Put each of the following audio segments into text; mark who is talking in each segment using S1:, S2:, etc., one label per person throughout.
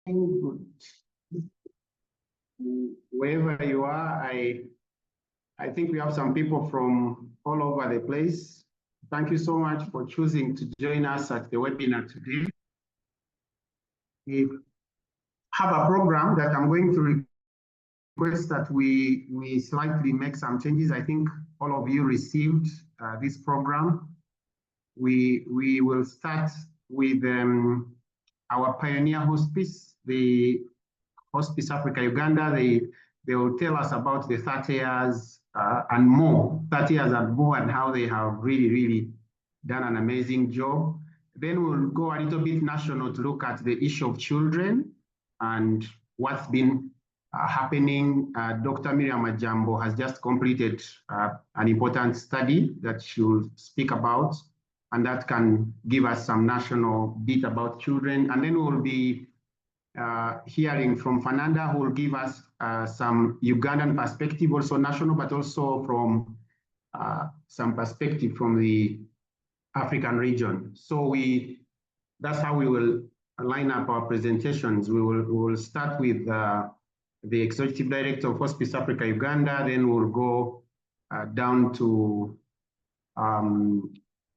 S1: Good. Wherever you are, I think we have some people from all over the place. Thank you so much for choosing to join us at the webinar today. We have a program that I'm going to request that we slightly make some changes. I think all of you received this program. We will start with our pioneer hospice, the Hospice Africa Uganda. They will tell us about the 30 years and more, 30 years and more, and how they have really done an amazing job. Then we'll go a little bit national to look at the issue of children and what's been happening. Dr. Miriam Ajambo has just completed an important study that she'll speak about, and that can give us some national bit about children. And then we'll be hearing from Fernanda, who will give us some Ugandan perspective, also national, but also from some perspective from the African region. So that's how we will line up our presentations. We will start with the Executive Director of Hospice Africa Uganda, then we'll go down to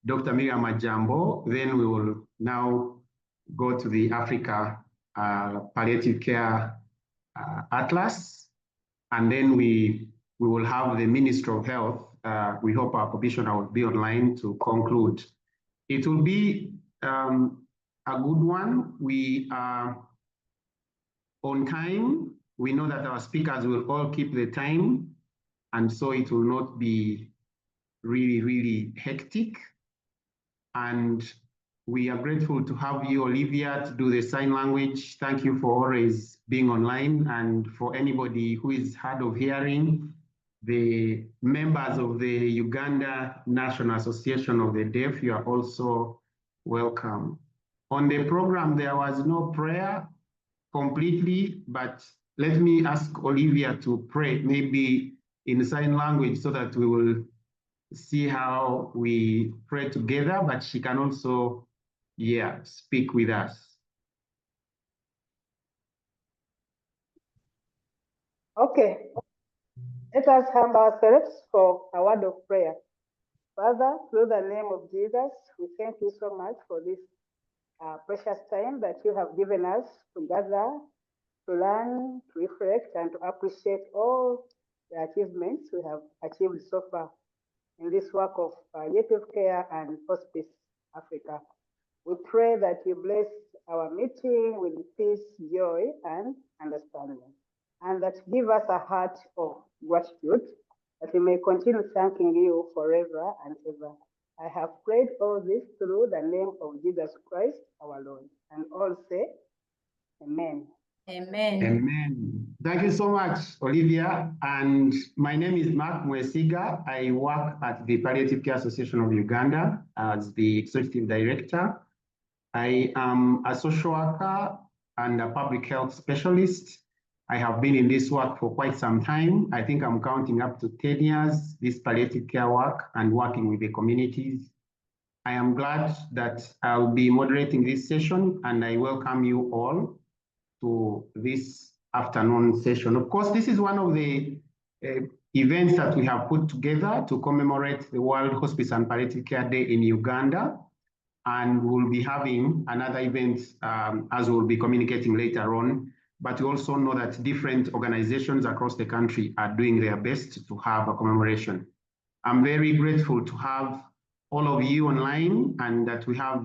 S1: Dr. Miriam Ajambo, then we will now go to the Africa Palliative Care Atlas, and then we will have the Minister of Health. We hope our commissioner will be online to conclude. It will be a good one. We are on time. We know that our speakers will all keep the time, and so it will not be really hectic. And we are grateful to have you, Olivia, to do the sign language. Thank you for always being online. And for anybody who is hard of hearing, the members of the Uganda National Association of the Deaf, you are also welcome. On the program, there was no prayer completely, but let me ask Olivia to pray, maybe in sign language, so that we will see how we pray together, but she can also speak with us.
S2: Okay, let us humble ourselves for a word of prayer. Father, through the name of Jesus, we thank you so much for this precious time that you have given us to gather, to learn, to reflect, and to appreciate all the achievements we have achieved so far in this work of palliative care and Hospice Africa. We pray that you bless our meeting with peace, joy, and understanding, and that give us a heart of gratitude, that we may continue thanking you forever and ever. I have prayed all this through the name of Jesus Christ, our Lord. And all say, Amen.
S3: Amen.
S1: Amen. Thank you so much, Olivia. And my name is Mark Mwesiga. I work at the Palliative Care Association of Uganda as the Executive Director. I am a social worker and a public health specialist. I have been in this work for quite some time. I think I'm counting up to 10 years, this palliative care work and working with the communities. I am glad that I'll be moderating this session, and I welcome you all to this afternoon session. Of course, this is one of the events that we have put together to commemorate the World Hospice and Palliative Care Day in Uganda. And we'll be having another event as we'll be communicating later on. But we also know that different organizations across the country are doing their best to have a commemoration. I'm very grateful to have all of you online, and that we have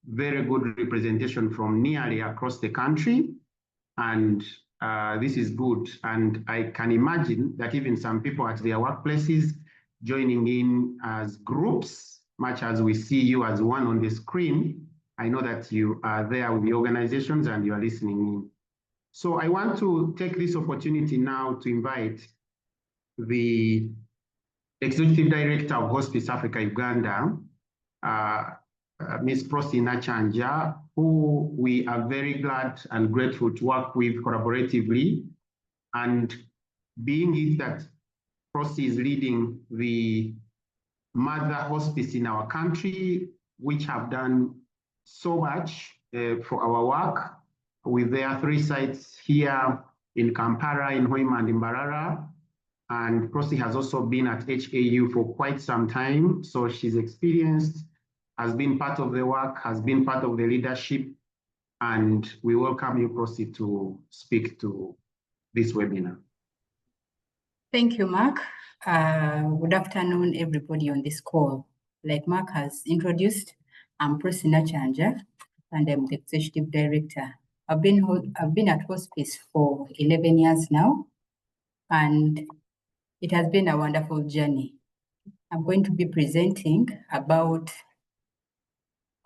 S1: very good representation from nearly across the country. And this is good. And I can imagine that even some people at their workplaces joining in as groups, much as we see you as one on the screen. I know that you are there with the organizations and you are listening in. So I want to take this opportunity now to invite the Executive Director of Hospice Africa Uganda, Ms. Prossy Nakyanja, who we are very glad and grateful to work with collaboratively. And being it that Prossy is leading the mother hospice in our country, which have done so much for our work, with their 3 sites here in Kampala, in Hoima, and in Mbarara. And Prossy has also been at HAU for quite some time. So she's experienced, has been part of the work, has been part of the leadership. And we welcome you, Prossy, to speak to this webinar.
S3: Thank you, Mark. Good afternoon, everybody on this call. Like Mark has introduced, I'm Prossy Nakyanja, and I'm the Executive Director. I've been at Hospice for 11 years now, and it has been a wonderful journey. I'm going to be presenting about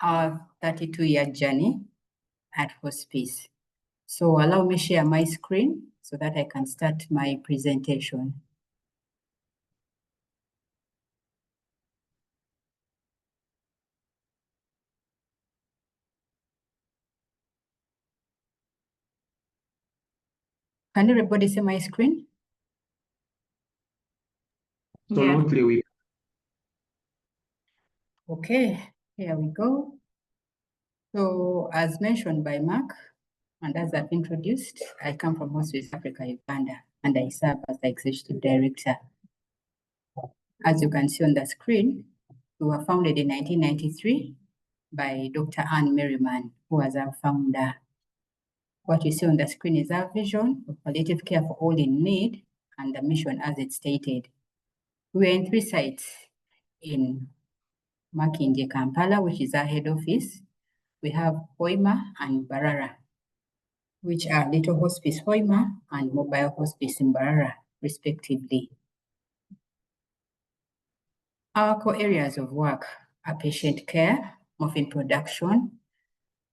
S3: our 32-year journey at Hospice. So allow me share my screen so that I can start my presentation. Can everybody see my screen?
S1: Absolutely.
S3: Yeah. Okay, here we go. So as mentioned by Mark, and as I've introduced, I come from Hospice Africa Uganda, and I serve as the Executive Director. As you can see on the screen, we were founded in 1993 by Dr. Miriam, who was our founder. What you see on the screen is our vision of palliative care for all in need, and the mission as it stated. We're in 3 sites in Makindye, Kampala, which is our head office. We have Hoima and Mbarara, which are Little Hospice Hoima and Mobile Hospice in Mbarara, respectively. Our core areas of work are patient care, morphine production,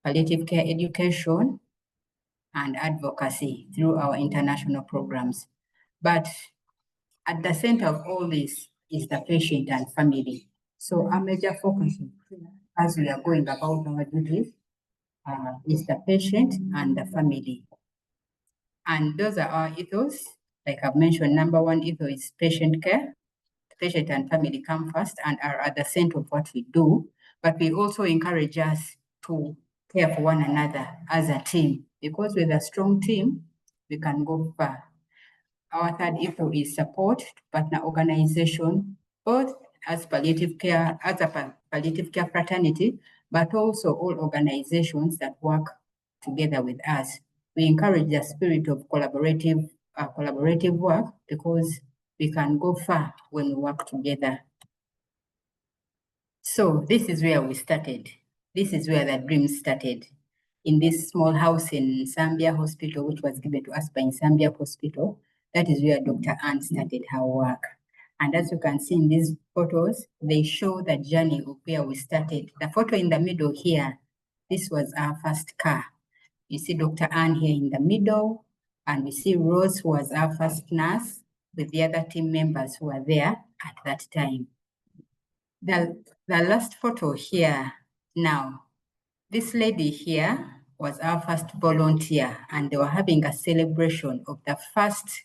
S3: palliative care education, and advocacy through our international programs. But at the center of all this is the patient and family. So our major focus as we are going about our duties is the patient and the family. And those are our ethos. Like I've mentioned, number 1 ethos is patient care. The patient and family come first and are at the center of what we do. But we also encourage us to care for one another as a team, because with a strong team, we can go far. Our 3rd ethos is support partner organization, both as palliative care, as a palliative care fraternity, but also all organizations that work together with us. We encourage the spirit of collaborative work, because we can go far when we work together. So this is where we started. This is where the dream started. In this small house in Nsambya Hospital, which was given to us by Nsambya Hospital. That is where Dr. Anne started her work. And as you can see in these photos, they show the journey of where we started. The photo in the middle here, this was our first car. You see Dr. Anne here in the middle, and we see Rose, who was our first nurse, with the other team members who were there at that time. The last photo here now, this lady here was our first volunteer, and they were having a celebration of the first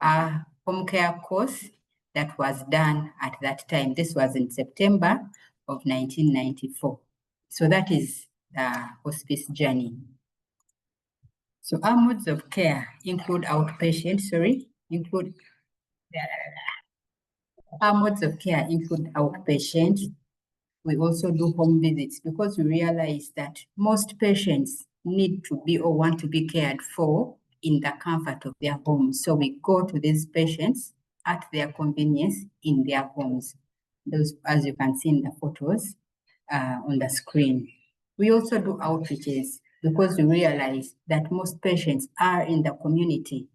S3: home care course that was done at that time. This was in September of 1994. So that is the hospice journey. So our modes of care include outpatient, our modes of care include outpatient. We also do home visits, because we realize that most patients need to be or want to be cared for in the comfort of their homes. So we go to these patients at their convenience in their homes. Those, as you can see in the photos on the screen. We also do outreaches, because we realize that most patients are in the community.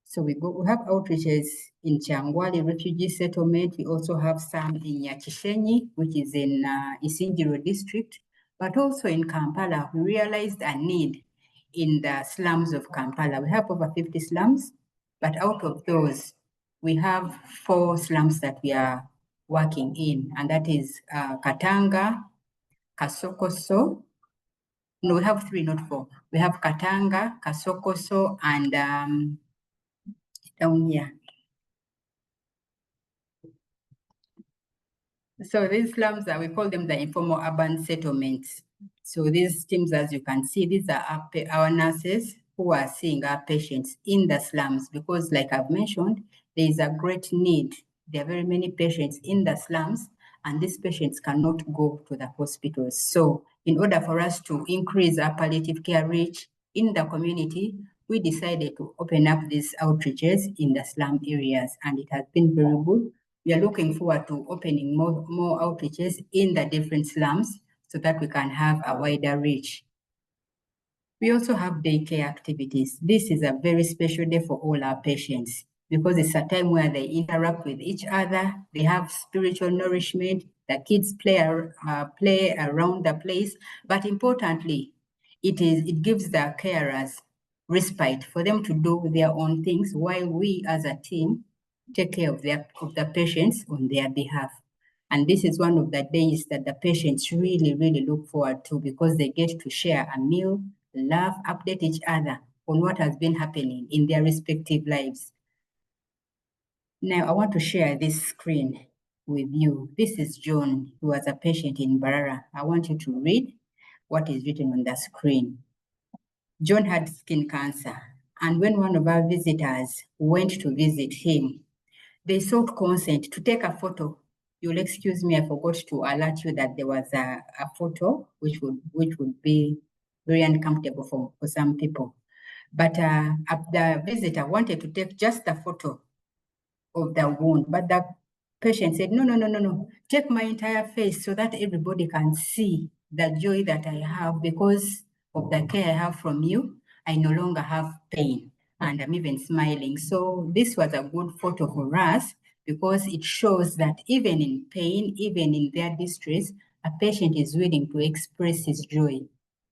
S3: So we have outreaches in Changwali Refugee Settlement. We also have some in Nyakishenyi, which is in Isinjiro district, but also in Kampala. We realized a need in the slums of Kampala. We have over 50 slums, but out of those, we have 4 slums that we are working in, and that is Katanga, Kasokoso. No, we have 3, not 4. We have Katanga, Kasokoso, and down here. So these slums, we call them the informal urban settlements. So these teams, as you can see, these are our nurses who are seeing our patients in the slums, because like I've mentioned, there is a great need. There are very many patients in the slums, and these patients cannot go to the hospitals. So in order for us to increase our palliative care reach in the community, we decided to open up these outreaches in the slum areas, and it has been very good. We are looking forward to opening more outreaches in the different slums so that we can have a wider reach. We also have daycare activities. This is a very special day for all our patients because it's a time where they interact with each other, they have spiritual nourishment, the kids play around the place, but importantly, it gives the carers respite for them to do their own things while we as a team take care of the patients on their behalf. And this is one of the days that the patients really, really look forward to because they get to share a meal, laugh, update each other on what has been happening in their respective lives. Now, I want to share this screen with you. This is John, who was a patient in Navarra. I want you to read what is written on the screen. John had skin cancer, and when one of our visitors went to visit him, they sought consent to take a photo. You'll excuse me, I forgot to alert you that there was a photo which would be very uncomfortable for some people. But the visitor wanted to take just a photo of the wound, but the patient said, no, take my entire face so that everybody can see the joy that I have because of the care I have from you. I no longer have pain and I'm even smiling. So this was a good photo for us because it shows that even in pain, even in their distress, a patient is willing to express his joy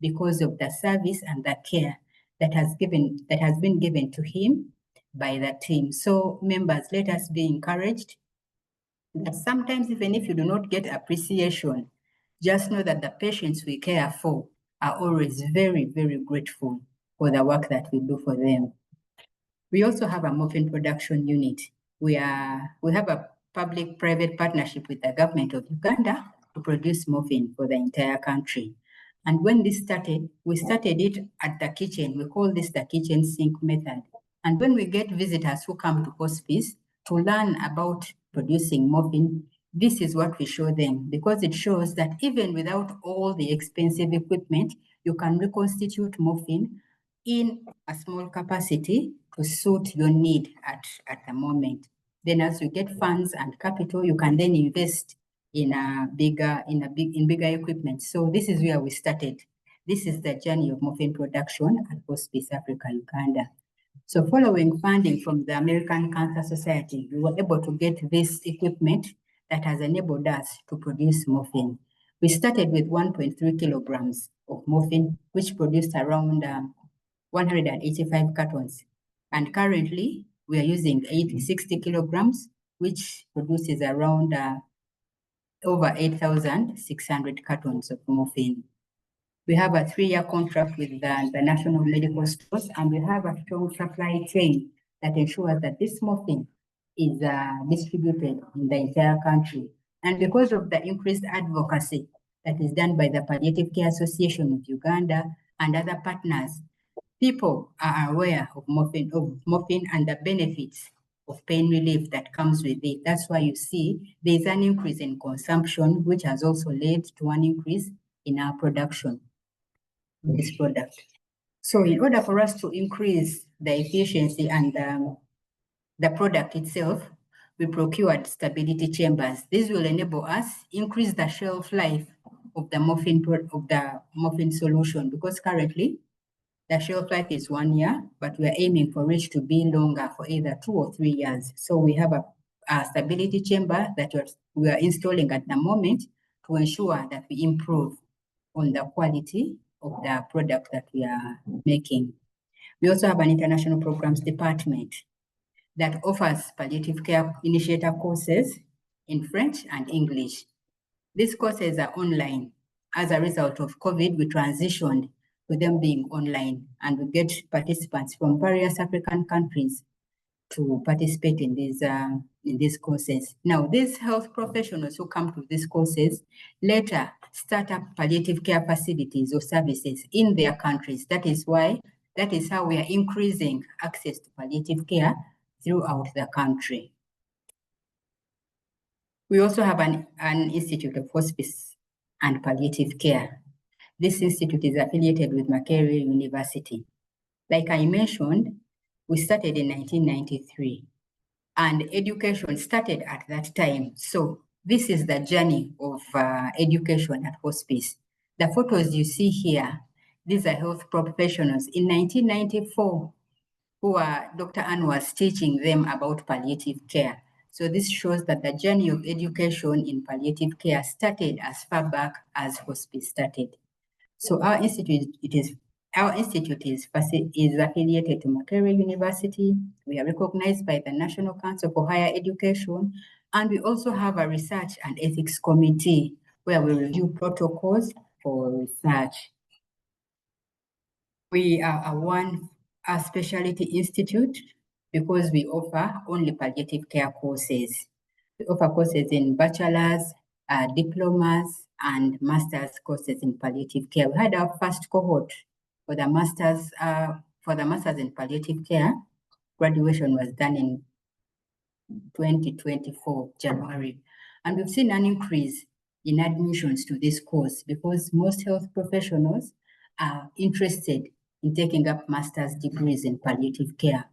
S3: because of the service and the care that has been given to him by the team. So members, let us be encouraged that sometimes even if you do not get appreciation, just know that the patients we care for are always very, very grateful for the work that we do for them. We also have a muffin production unit. We have a public-private partnership with the government of Uganda to produce muffin for the entire country. And when this started, we started it at the kitchen. We call this the kitchen sink method. And when we get visitors who come to hospice to learn about producing muffin, this is what we show them because it shows that even without all the expensive equipment, you can reconstitute muffin in a small capacity to suit your need at the moment. Then as you get funds and capital, you can then invest in bigger equipment. So this is where we started. This is the journey of muffin production at Hospice Africa Uganda. So following funding from the American Cancer Society, we were able to get this equipment that has enabled us to produce muffin. We started with 1.3 kilograms of muffin, which produced around 185 cartons. And currently, we are using 60 kilograms, which produces around over 8,600 cartons of muffin. We have a 3-year contract with the National Medical Stores, and we have a strong supply chain that ensures that this muffin is distributed in the entire country. And because of the increased advocacy that is done by the Palliative Care Association of Uganda and other partners, people are aware of muffin and the benefits of pain relief that comes with it. That's why you see there's an increase in consumption, which has also led to an increase in our production of this product. So in order for us to increase the efficiency and the product itself, we procured stability chambers. This will enable us increase the shelf life of the muffin solution because currently the shelf life is 1 year, but we are aiming for it to be longer for either 2 or 3 years. So we have a stability chamber that we are installing at the moment to ensure that we improve on the quality of the product that we are making. We also have an international programs department that offers palliative care initiator courses in French and English. These courses are online. As a result of COVID, we transitioned to them being online, and we get participants from various African countries to participate in these courses. Now, these health professionals who come to these courses later start up palliative care facilities or services in their countries. That is how we are increasing access to palliative care throughout the country. We also have an Institute of Hospice and Palliative Care. This institute is affiliated with Makerere University. Like I mentioned, we started in 1993, and education started at that time. So this is the journey of education at hospice. The photos you see here, these are health professionals in 1994 who Dr. Ann was teaching them about palliative care. So this shows that the journey of education in palliative care started as far back as hospice started. So our institute is affiliated to Makerere University. We are recognized by the National Council for Higher Education, and we also have a research and ethics committee where we review protocols for research. We are a specialty institute because we offer only palliative care courses. We offer courses in bachelor's, diplomas, and master's courses in palliative care. We had our first cohort for the master's in palliative care. Graduation was done in 2024, January. And we've seen an increase in admissions to this course because most health professionals are interested in taking up master's degrees in palliative care.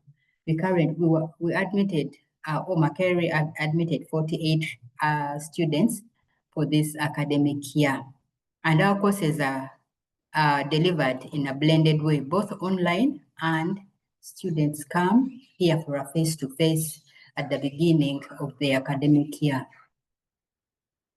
S3: Makerere admitted 48 students for this academic year. And our courses are delivered in a blended way, both online, and students come here for a face-to-face at the beginning of the academic year.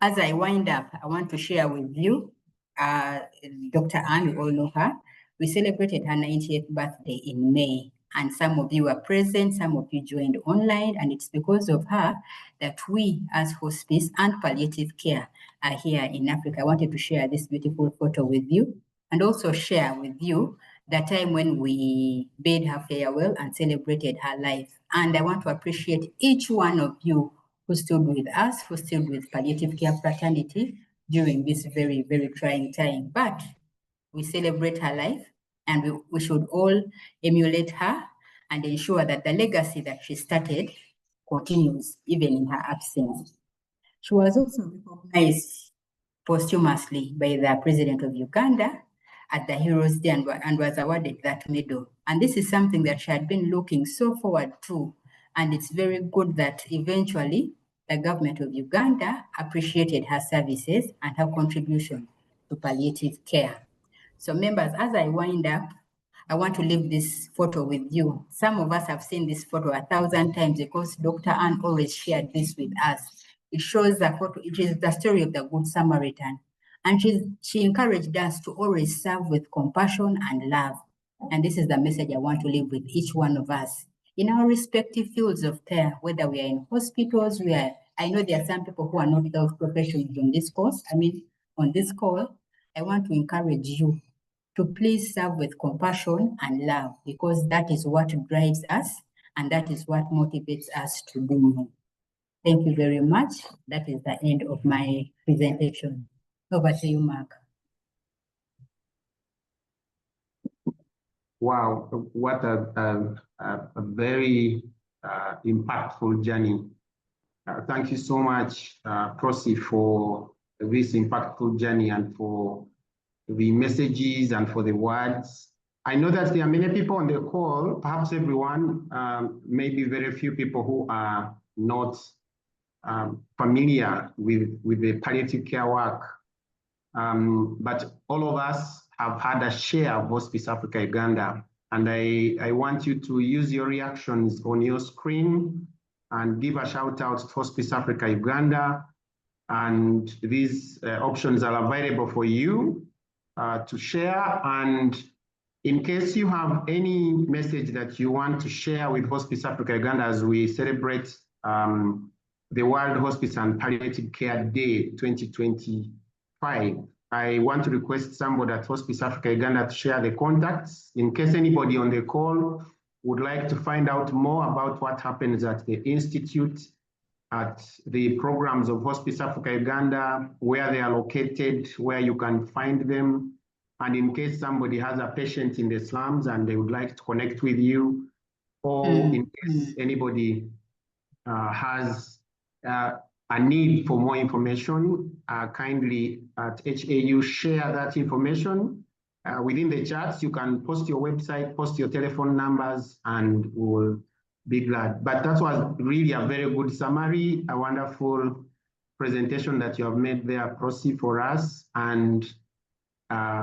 S3: As I wind up, I want to share with you, Dr. Ann, you all know her. We celebrated her 90th birthday in May, and some of you were present, some of you joined online, and it's because of her that we as hospice and palliative care are here in Africa. I wanted to share this beautiful photo with you and also share with you the time when we bade her farewell and celebrated her life. And I want to appreciate each one of you who stood with us, who stood with palliative care fraternity during this very, very trying time. But we celebrate her life, and we should all emulate her and ensure that the legacy that she started continues even in her absence. She was also recognized posthumously by the President of Uganda at the Heroes Day and was awarded that medal. And this is something that she had been looking so forward to. And it's very good that eventually the government of Uganda appreciated her services and her contribution to palliative care. So members, as I wind up, I want to leave this photo with you. Some of us have seen this photo 1,000 times because Dr. Ann always shared this with us. It shows the photo, it is the story of the Good Samaritan. And she encouraged us to always serve with compassion and love. And this is the message I want to leave with each one of us. In our respective fields of care, whether we are in hospitals, I know there are some people who are not health professionals on this course. On this call, I want to encourage you to please serve with compassion and love, because that is what drives us and that is what motivates us to do more. Thank you very much. That is the end of my presentation. Over to you, Mark.
S1: Wow, what a very impactful journey. Thank you so much, Prossy, for this impactful journey and for the messages and for the words. I know that there are many people on the call, perhaps everyone, maybe very few people who are not familiar with the palliative care work. But all of us have had a share of Hospice Africa Uganda. And I want you to use your reactions on your screen and give a shout out to Hospice Africa Uganda. And these options are available for you to share. And in case you have any message that you want to share with Hospice Africa Uganda as we celebrate the World Hospice and Palliative Care Day 2025, I want to request somebody at Hospice Africa Uganda to share the contacts in case anybody on the call would like to find out more about what happens at the Institute at the programs of Hospice Africa Uganda, where they are located, where you can find them. And in case somebody has a patient in the slums and they would like to connect with you, or in case anybody has a need for more information, kindly at HAU share that information. Within the chats, you can post your website, post your telephone numbers, and we'll be glad. But that was really a very good summary, a wonderful presentation that you have made there, Prossy, for us. And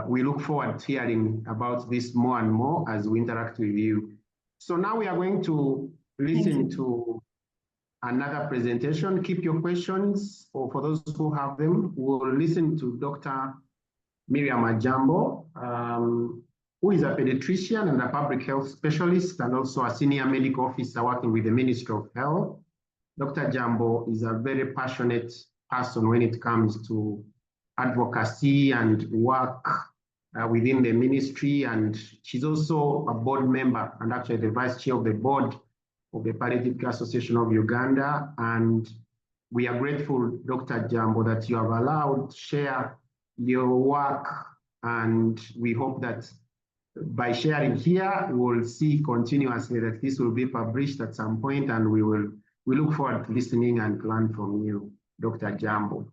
S1: we look forward to hearing about this more and more as we interact with you. So now we are going to listen to another presentation. Keep your questions, or for those who have them, we'll listen to Dr. Miriam Ajambo, who is a pediatrician and a public health specialist, and also a senior medical officer working with the Ministry of Health. Dr. Ajambo is a very passionate person when it comes to advocacy and work within the ministry, and she's also a board member and actually the vice chair of the board of the Palliative Care Association of Uganda. And we are grateful, Dr. Ajambo, that you have allowed to share your work, and we hope that by sharing here, we will see continuously that this will be published at some point, and we look forward to listening and learn from you, Dr. Ajambo.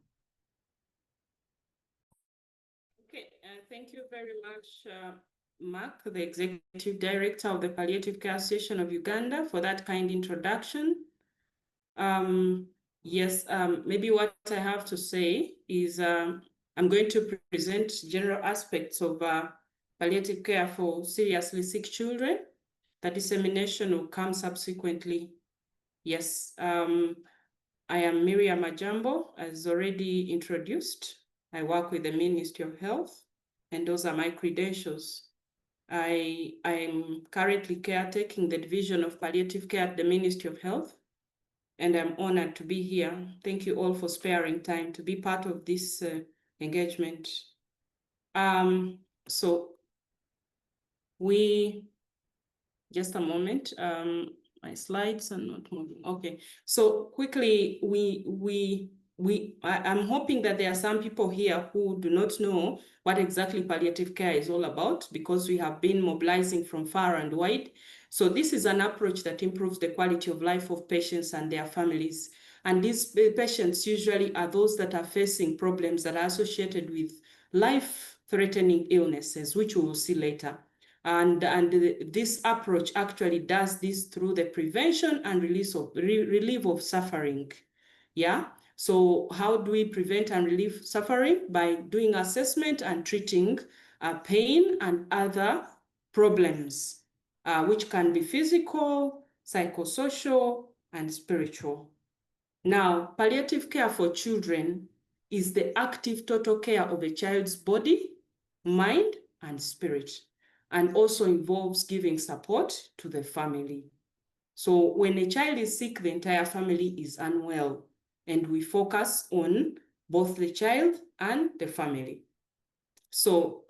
S4: Okay, thank you very much, Mark, the Executive Director of the Palliative Care Association of Uganda, for that kind introduction. Yes, maybe what I have to say is I'm going to present general aspects of palliative care for seriously sick children. The dissemination will come subsequently. Yes, I am Miriam Ajambo, as already introduced. I work with the Ministry of Health, and those are my credentials. I am currently caretaking the Division of Palliative Care at the Ministry of Health, and I'm honored to be here. Thank you all for sparing time to be part of this engagement. So just a moment, my slides are not moving. Okay, so quickly, I'm hoping that there are some people here who do not know what exactly palliative care is all about, because we have been mobilizing from far and wide. So this is an approach that improves the quality of life of patients and their families. And these patients usually are those that are facing problems that are associated with life-threatening illnesses, which we will see later. And this approach actually does this through the prevention and relief of suffering. Yeah. So how do we prevent and relieve suffering? By doing assessment and treating pain and other problems, which can be physical, psychosocial, and spiritual. Now, palliative care for children is the active total care of a child's body, mind, and spirit, and also involves giving support to the family. So when a child is sick, the entire family is unwell, and we focus on both the child and the family. So,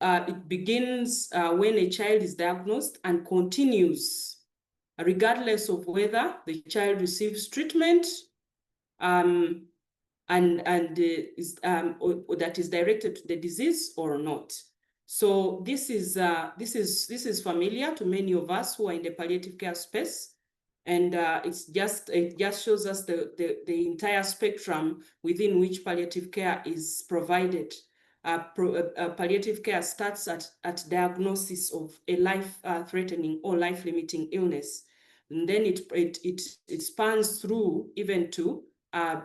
S4: it begins when a child is diagnosed and continues regardless of whether the child receives treatment or that is directed to the disease or not. So this is familiar to many of us who are in the palliative care space, and it just shows us the entire spectrum within which palliative care is provided. Palliative care starts at diagnosis of a life-threatening or life-limiting illness, and then it spans through even to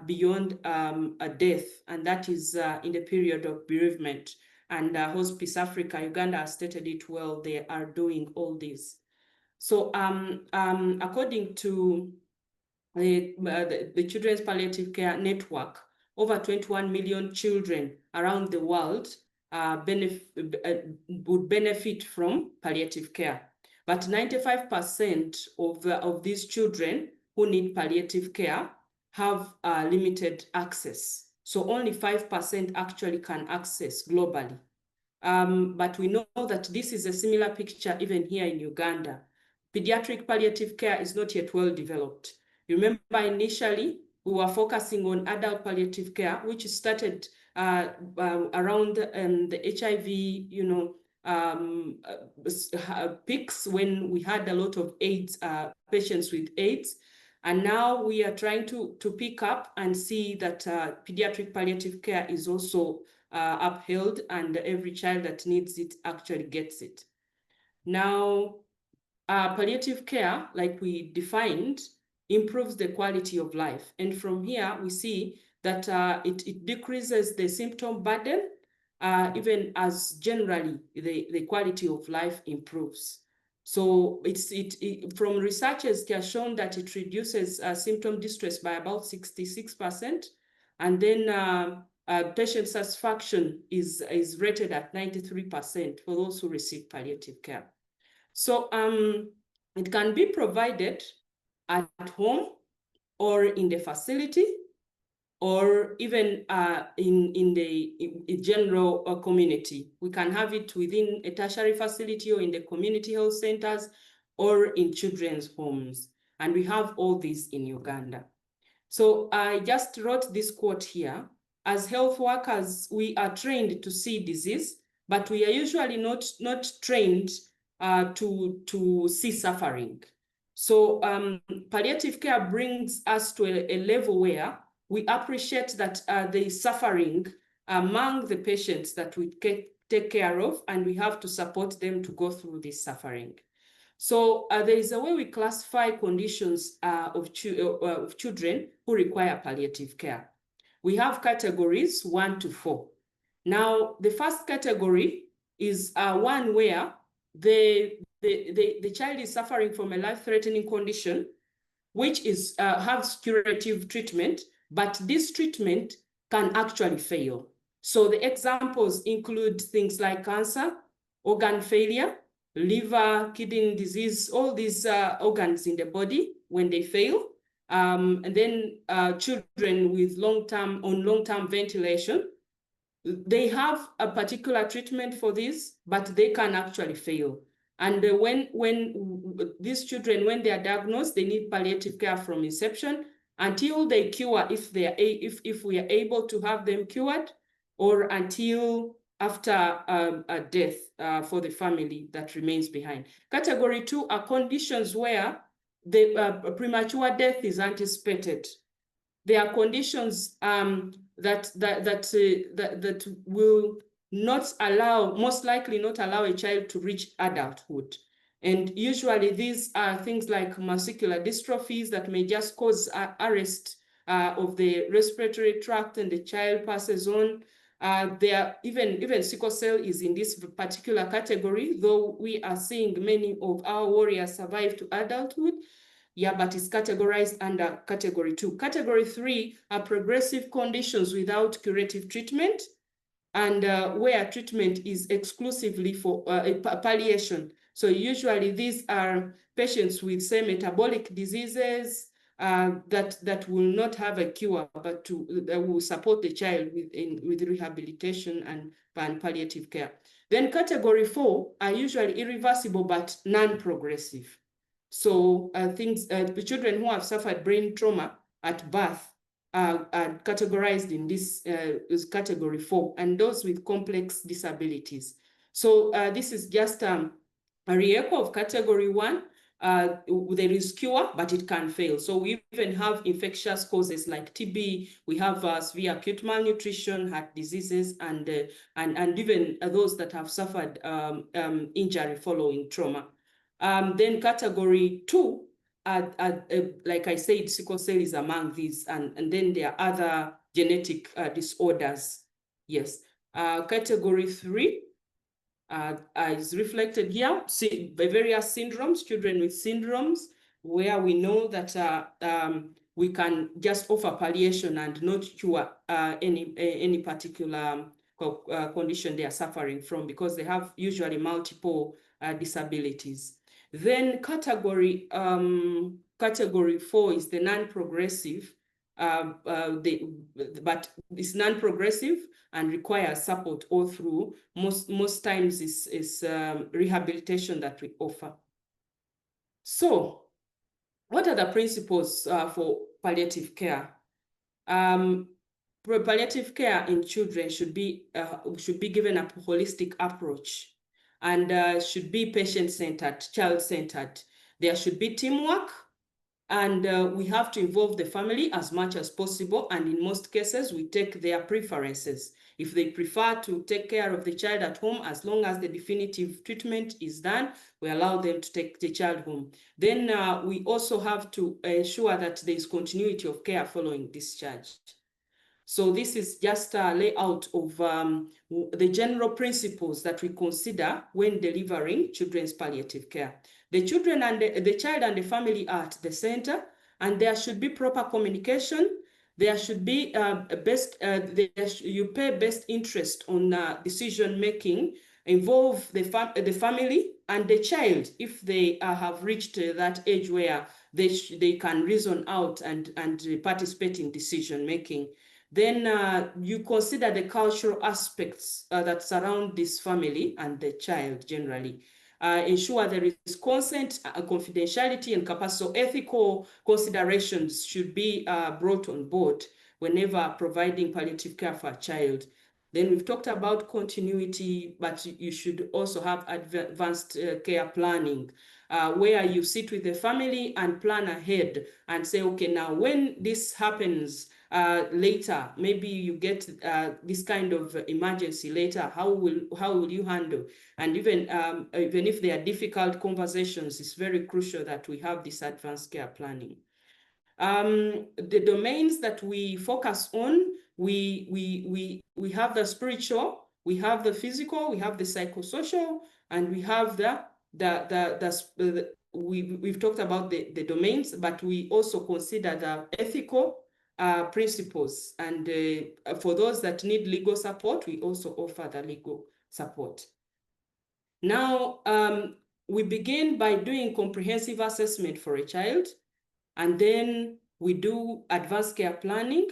S4: beyond a death, and that is in the period of bereavement. And Hospice Africa Uganda has stated it well. They are doing all this. So according to the Children's Palliative Care Network, over 21 million children around the world would benefit from palliative care. But 95% of these children who need palliative care have limited access. So only 5% actually can access globally. But we know that this is a similar picture even here in Uganda. pediatric palliative care is not yet well developed. You remember initially, we were focusing on adult palliative care, which started around the HIV, peaks when we had a lot of AIDS, patients with AIDS. And now we are trying to pick up and see that pediatric palliative care is also upheld, and every child that needs it actually gets it. Now, palliative care, like we defined, improves the quality of life. And from here, we see that it decreases the symptom burden, even as generally the quality of life improves. So from researchers, it has shown that it reduces symptom distress by about 66%. And then patient satisfaction is rated at 93% for those who receive palliative care. So it can be provided at home or in the facility, or even in the general community. We can have it within a tertiary facility or in the community health centers or in children's homes. And we have all these in Uganda. So I just wrote this quote here. As health workers, we are trained to see disease, but we are usually not trained to see suffering. So palliative care brings us to a level where we appreciate that there is suffering among the patients that we take care of, and we have to support them to go through this suffering. So there is a way we classify conditions of children who require palliative care. We have categories 1 to 4. Now, the first category is one where the child is suffering from a life-threatening condition, which is has curative treatment, but this treatment can actually fail. So the examples include things like cancer, organ failure, liver, kidney disease, all these organs in the body when they fail. And then children with long-term ventilation, they have a particular treatment for this, but they can actually fail. And when these children, when they are diagnosed, they need palliative care from inception until they cure, if we are able to have them cured, or until after a death for the family that remains behind. Category 2 are conditions where the premature death is anticipated. There are conditions that will not allow, most likely not allow a child to reach adulthood. And usually these are things like muscular dystrophies that may just cause arrest of the respiratory tract, and the child passes on. Even sickle cell is in this particular category, though we are seeing many of our warriors survive to adulthood. Yeah, but it's categorized under category 2. Category 3 are progressive conditions without curative treatment, and where treatment is exclusively for palliation. So usually these are patients with, say, metabolic diseases that will not have a cure, but that will support the child with rehabilitation and palliative care. Then category 4 are usually irreversible but non-progressive. So the children who have suffered brain trauma at birth are categorized in this category 4, and those with complex disabilities. So this is just a re-echo of category 1. There is cure, but it can fail. So we even have infectious causes like TB. We have severe acute malnutrition, heart diseases, and even those that have suffered injury following trauma. Then category 2, like I said, sickle cell is among these, and then there are other genetic disorders. Yes. Category 3 is reflected here. See, various syndromes, children with syndromes, where we know that we can just offer palliation and not cure any particular condition they are suffering from, because they have usually multiple disabilities. Then category 4 is the non-progressive, but it's non-progressive and requires support all through. Most times it's rehabilitation that we offer. So what are the principles for palliative care? Palliative care in children should be given a holistic approach and should be patient-centered, child-centered. There should be teamwork, and we have to involve the family as much as possible. And in most cases, we take their preferences. If they prefer to take care of the child at home, as long as the definitive treatment is done, we allow them to take the child home. Then we also have to ensure that there is continuity of care following discharge. So this is just a layout of the general principles that we consider when delivering children's palliative care. The children and the child and the family are at the center, and there should be proper communication. There should be you pay best interest on decision making, involve the family and the child if they have reached that age where they can reason out and participate in decision making. Then you consider the cultural aspects that surround this family and the child generally. Ensure there is consent, confidentiality, and capacity. So ethical considerations should be brought on board whenever providing palliative care for a child. Then we've talked about continuity, but you should also have advanced care planning, where you sit with the family and plan ahead and say, okay, now when this happens later, maybe you get this kind of emergency later, how will you handle? And even if there are difficult conversations, it's very crucial that we have this advanced care planning. The domains that we focus on, we have the spiritual, we have the physical, we have the psychosocial, and we have we've talked about the domains, but we also consider the ethical principles. And for those that need legal support, we also offer the legal support. Now, we begin by doing comprehensive assessment for a child, and then we do advanced care planning,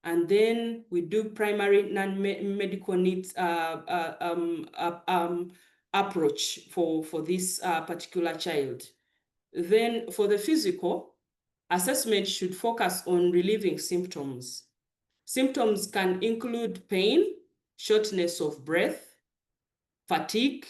S4: and then we do primary non-medical needs approach for this particular child. Then for the physical, assessment should focus on relieving symptoms. Symptoms can include pain, shortness of breath, fatigue,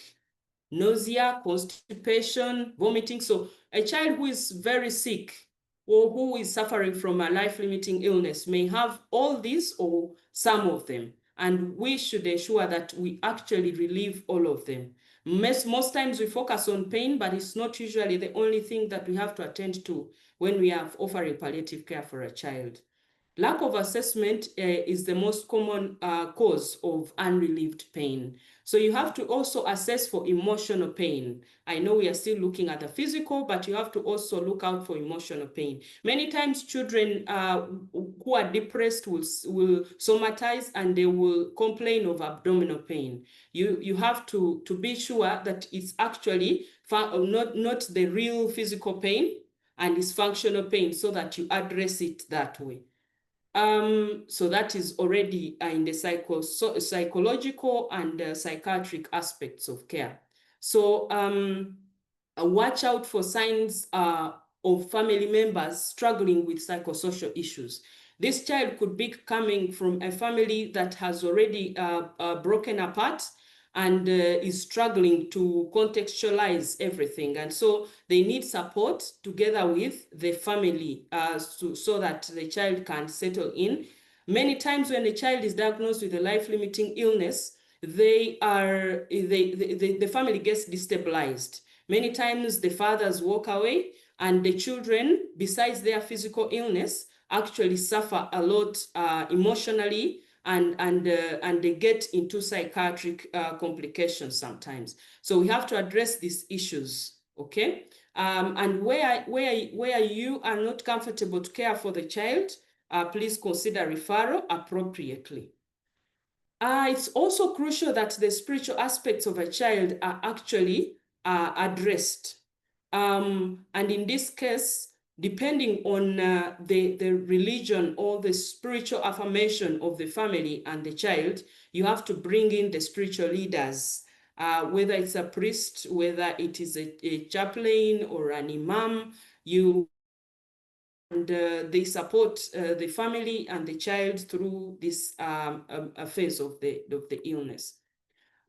S4: nausea, constipation, vomiting. So a child who is very sick or who is suffering from a life-limiting illness may have all these or some of them. And we should ensure that we actually relieve all of them. Most times we focus on pain, but it's not usually the only thing that we have to attend to when we are offering palliative care for a child. Lack of assessment is the most common cause of unrelieved pain. So you have to also assess for emotional pain. I know we are still looking at the physical, but you have to also look out for emotional pain. Many times children who are depressed will somatize and they will complain of abdominal pain. You have to be sure that it's actually not the real physical pain and it's functional pain, so that you address it that way. So that is already in the psychological and psychiatric aspects of care. So watch out for signs of family members struggling with psychosocial issues. This child could be coming from a family that has already broken apart and is struggling to contextualize everything. And so they need support together with the family so that the child can settle in. Many times when a child is diagnosed with a life-limiting illness, the family gets destabilized. Many times the fathers walk away, and the children, besides their physical illness, actually suffer a lot emotionally, and they get into psychiatric complications sometimes. So we have to address these issues, okay? And where you are not comfortable to care for the child, please consider referral appropriately. It's also crucial that the spiritual aspects of a child are actually addressed. And in this case, depending on the religion or the spiritual affirmation of the family and the child, you have to bring in the spiritual leaders whether it's a priest, whether it is a chaplain or an imam, they support the family and the child through this phase of the illness.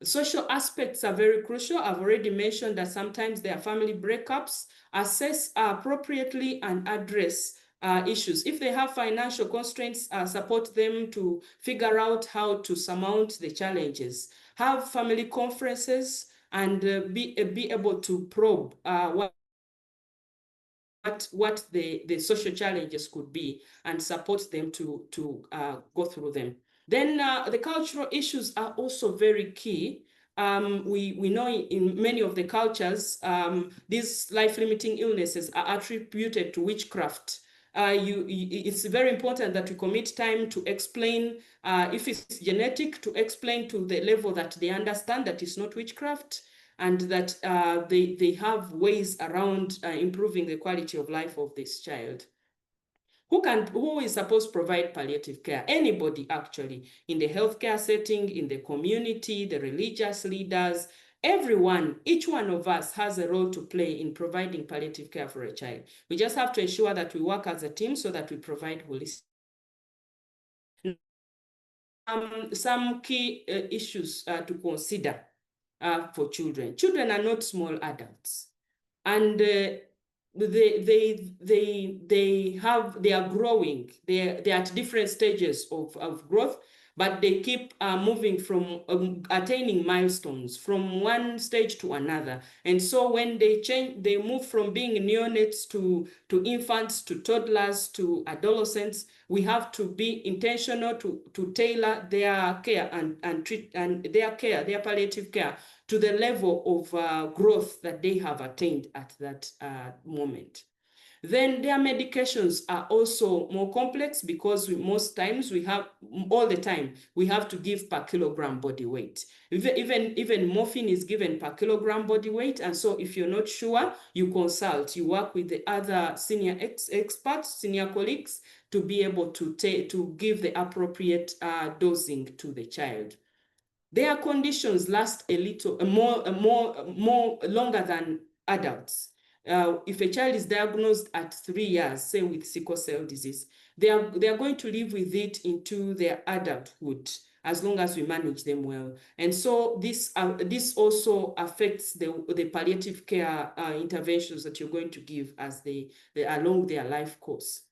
S4: Social aspects are very crucial. I've already mentioned that sometimes there are family breakups. Assess appropriately and address issues. If they have financial constraints, support them to figure out how to surmount the challenges. Have family conferences and be able to probe what the social challenges could be and support them to go through them. Then the cultural issues are also very key. We know in many of the cultures, these life-limiting illnesses are attributed to witchcraft. It's very important that we commit time to explain, if it's genetic, to explain to the level that they understand that it's not witchcraft, and that they have ways around improving the quality of life of this child. Who is supposed to provide palliative care? Anybody, actually, in the healthcare setting, in the community, the religious leaders, everyone, each one of us has a role to play in providing palliative care for a child. We just have to ensure that we work as a team so that we provide holistic. Some key issues to consider for children. Children are not small adults, and they are growing. They're at different stages of growth, but they keep moving from attaining milestones from one stage to another. And so when they change, they move from being neonates to infants, to toddlers, to adolescents. We have to be intentional to tailor their care and treat their palliative care to the level of growth that they have attained at that moment. Then their medications are also more complex because all the time, we have to give per kilogram body weight. Even morphine is given per kilogram body weight. And so if you're not sure, you consult, you work with the other senior experts, senior colleagues, to be able to give the appropriate dosing to the child. Their conditions last a little more longer than adults. If a child is diagnosed at 3 years, say with sickle cell disease, they are going to live with it into their adulthood as long as we manage them well. And so this also affects the palliative care interventions that you're going to give as they along their life course.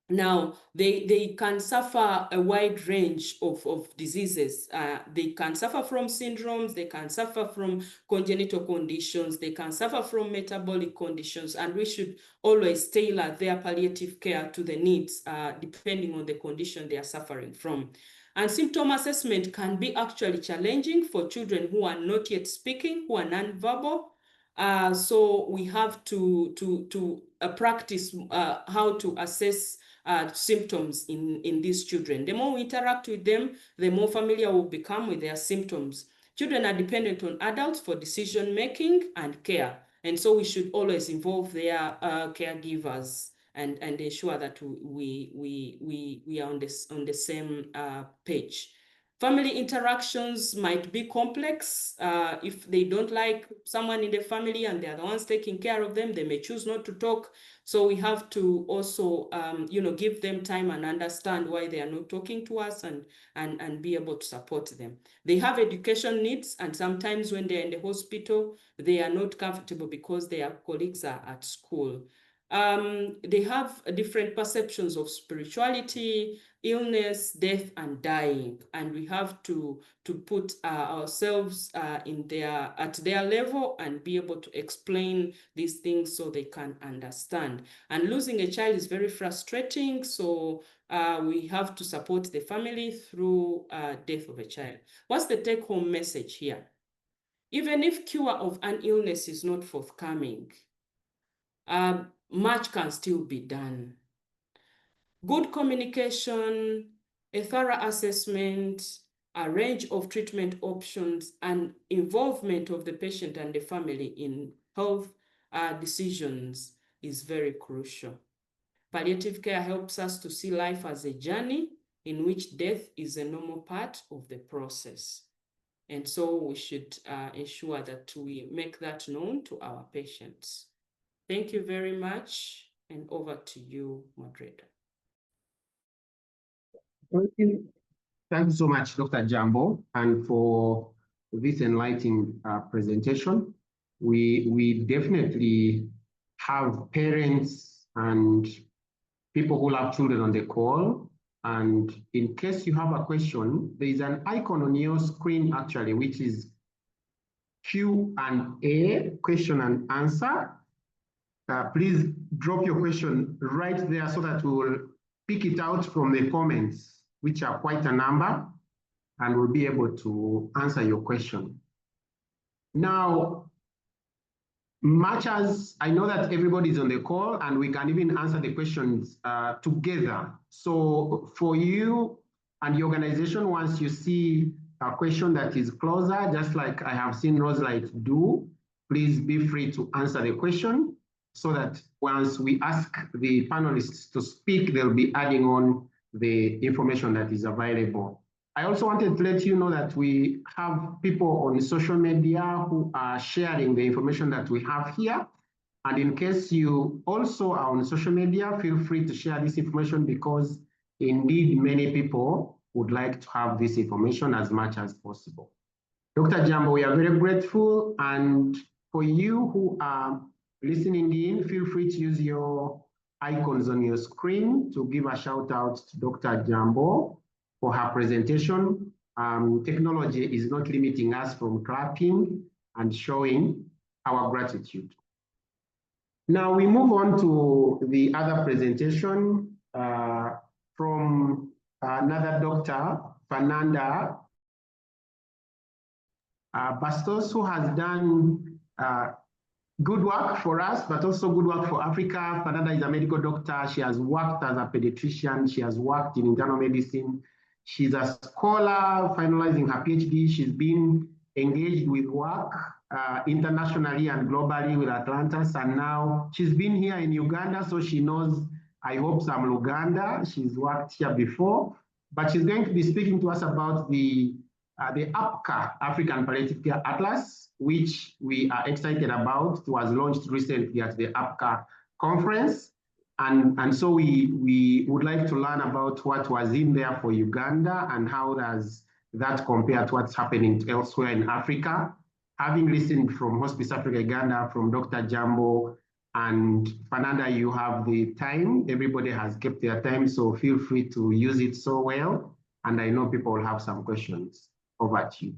S4: Now, they can suffer a wide range of diseases. They can suffer from syndromes, they can suffer from congenital conditions, they can suffer from metabolic conditions, and we should always tailor their palliative care to the needs depending on the condition they are suffering from. And symptom assessment can be actually challenging for children who are not yet speaking, who are nonverbal. So we have to practice how to assess symptoms in these children. The more we interact with them, the more familiar we'll become with their symptoms. Children are dependent on adults for decision-making and care. And so we should always involve their caregivers and ensure that we are on the same page. Family interactions might be complex. If they don't like someone in the family and they're the ones taking care of them, they may choose not to talk. So we have to also, give them time and understand why they are not talking to us and be able to support them. They have education needs, and sometimes when they're in the hospital, they are not comfortable because their colleagues are at school. They have different perceptions of spirituality, illness, death, and dying, and we have to put ourselves at their level and be able to explain these things so they can understand. And losing a child is very frustrating, so we have to support the family through death of a child. What's the take-home message here? Even if cure of an illness is not forthcoming, much can still be done. Good communication, a thorough assessment, a range of treatment options, and involvement of the patient and the family in health decisions is very crucial. Palliative care helps us to see life as a journey in which death is a normal part of the process. And so we should ensure that we make that known to our patients. Thank you very much, and over to you, moderator.
S1: Thank you. Thank you so much, Dr. Jambo, and for this enlightening presentation. We definitely have parents and people who have children on the call. And in case you have a question, there is an icon on your screen actually, which is Q&A, question and answer. Please drop your question right there so that we will pick it out from the comments, which are quite a number, and we'll be able to answer your question. Now, much as I know that everybody's on the call and we can even answer the questions together. So for you and the organization, once you see a question that is closer, just like I have seen Roselight do, please be free to answer the question so that once we ask the panelists to speak, they'll be adding on the information that is available. I also wanted to let you know that we have people on social media who are sharing the information that we have here. And in case you also are on social media, feel free to share this information because indeed many people would like to have this information as much as possible. Dr. Jambo, we are very grateful. And for you who are listening in, feel free to use your icons on your screen to give a shout out to Dr. Jambo for her presentation. Technology is not limiting us from clapping and showing our gratitude. Now we move on to the other presentation from another doctor, Fernanda Bastos, who has done good work for us, but also good work for Africa. Fernanda is a medical doctor. She has worked as a pediatrician. She has worked in internal medicine. She's a scholar finalizing her PhD. She's been engaged with work internationally and globally with Atlantis. And now she's been here in Uganda, so she knows, I hope, some Luganda. She's worked here before, but she's going to be speaking to us about the APCA African Palliative Care Atlas, which we are excited about. It was launched recently at the APCA conference. And so we would like to learn about what was in there for Uganda and how does that compare to what's happening elsewhere in Africa. Having listened from Hospice Africa Uganda, from Dr. Jambo, and Fernanda, you have the time. Everybody has kept their time, so feel free to use it so well. And I know people will have some questions. Over to you.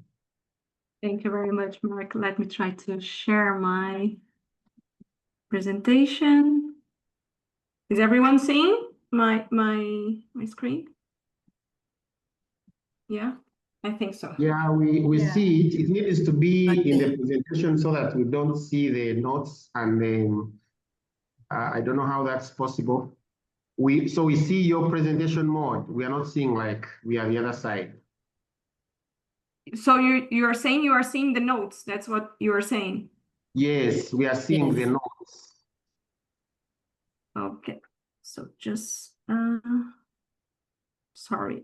S5: Thank you very much, Mark. Let me try to share my presentation. Is everyone seeing my screen? Yeah, I think so.
S1: Yeah, we see it. It needs to be in the presentation so that we don't see the notes, and then I don't know how that's possible. So we see your presentation mode. We are not seeing like we are the other side.
S5: So you're saying you are seeing the notes. That's what you are saying.
S1: Yes, we are seeing the notes.
S5: Okay, so just sorry.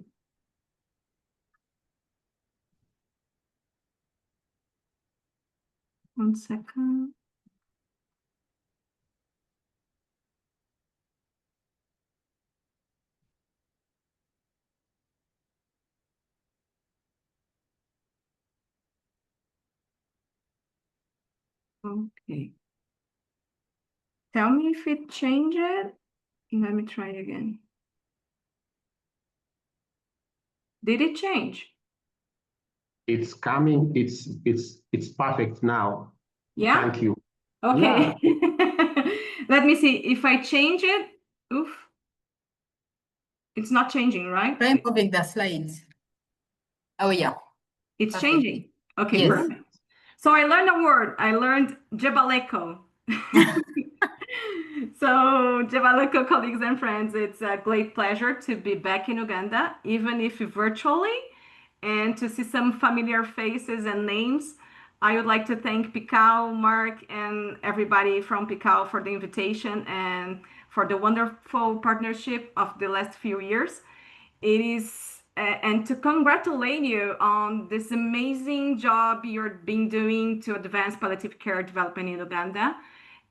S5: One second. Okay. Tell me if it changed. Let me try again. Did it change?
S1: It's coming. It's perfect now.
S5: Yeah.
S1: Thank you.
S5: Okay. Yeah. Let me see if I change it. Oof. It's not changing, right?
S3: Try moving the slides. Oh yeah.
S5: It's
S3: Okay.
S5: changing. Okay.
S3: Yes.
S5: Perfect. So I learned a word. I learned Jebaleko. So Jebaleko, colleagues and friends, it's a great pleasure to be back in Uganda, even if virtually, and to see some familiar faces and names. I would like to thank PCAU, Mark, and everybody from PCAU for the invitation and for the wonderful partnership of the last few years. It is and to congratulate you on this amazing job you're been doing to advance palliative care development in Uganda.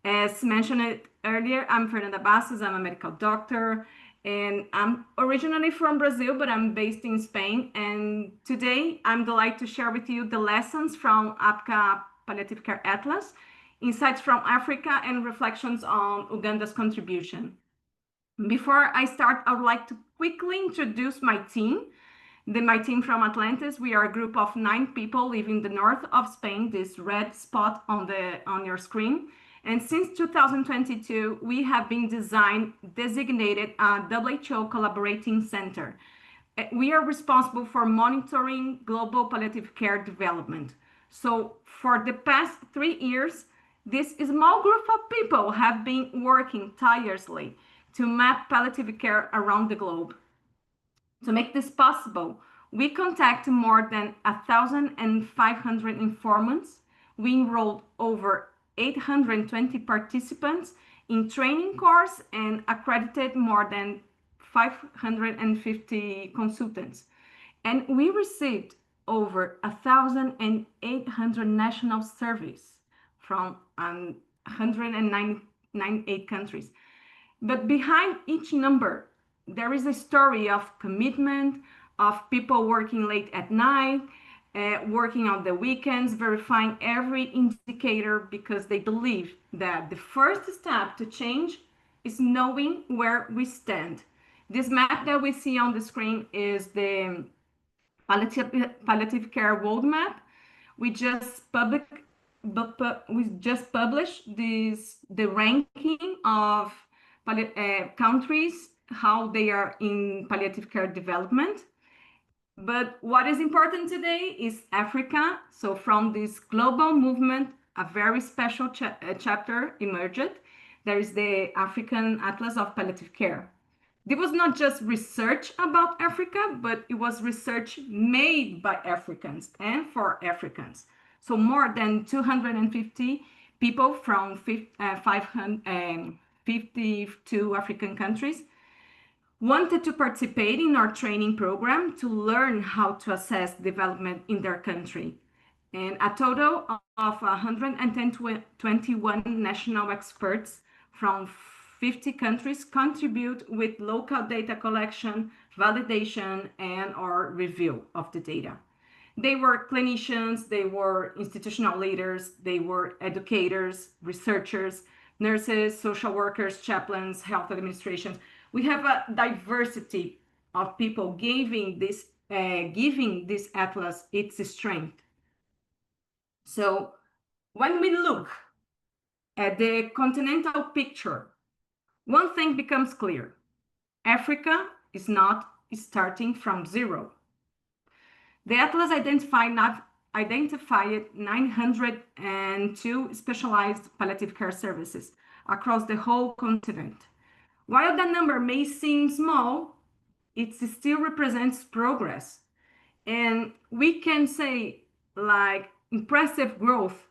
S5: As mentioned earlier, I'm Fernanda Bastos. I'm a medical doctor, and I'm originally from Brazil, but I'm based in Spain. And today, I'm delighted to share with you the lessons from APCA Palliative Care Atlas, insights from Africa, and reflections on Uganda's contribution. Before I start, I would like to quickly introduce my team. My team from Atlantis. We are a group of 9 people living in the north of Spain, this red spot on your screen. And since 2022, we have been designated a WHO collaborating center. We are responsible for monitoring global palliative care development. So for the past 3 years, this small group of people have been working tirelessly to map palliative care around the globe. To make this possible, we contacted more than 1,500 informants. We enrolled over 820 participants in training course and accredited more than 550 consultants. And we received over 1,800 national surveys from 198 countries. But behind each number, there is a story of commitment, of people working late at night, working on the weekends, verifying every indicator because they believe that the first step to change is knowing where we stand. This map that we see on the screen is the palliative care roadmap. We just published the ranking of countries, how they are in palliative care development. But what is important today is Africa. So from this global movement, a very special chapter emerged. There is the African Atlas of Palliative Care. There was not just research about Africa, but it was research made by Africans and for Africans. So more than 250 people from 552 African countries wanted to participate in our training program to learn how to assess development in their country. And a total of 121 national experts from 50 countries contribute with local data collection, validation, and or review of the data. They were clinicians, they were institutional leaders, they were educators, researchers, nurses, social workers, chaplains, health administrations. We have a diversity of people giving this atlas its strength. So when we look at the continental picture, one thing becomes clear. Africa is not starting from zero. The atlas identified 902 specialized palliative care services across the whole continent. While that number may seem small, it still represents progress. And we can say like impressive growth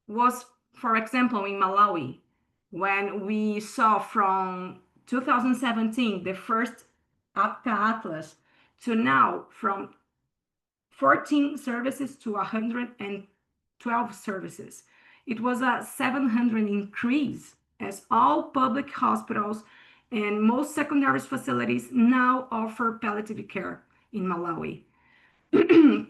S5: was, for example, in Malawi, when we saw from 2017, the first APCA Atlas, to now from 14 services to 112 services. It was a 700 increase, as all public hospitals and most secondary facilities now offer palliative care in Malawi.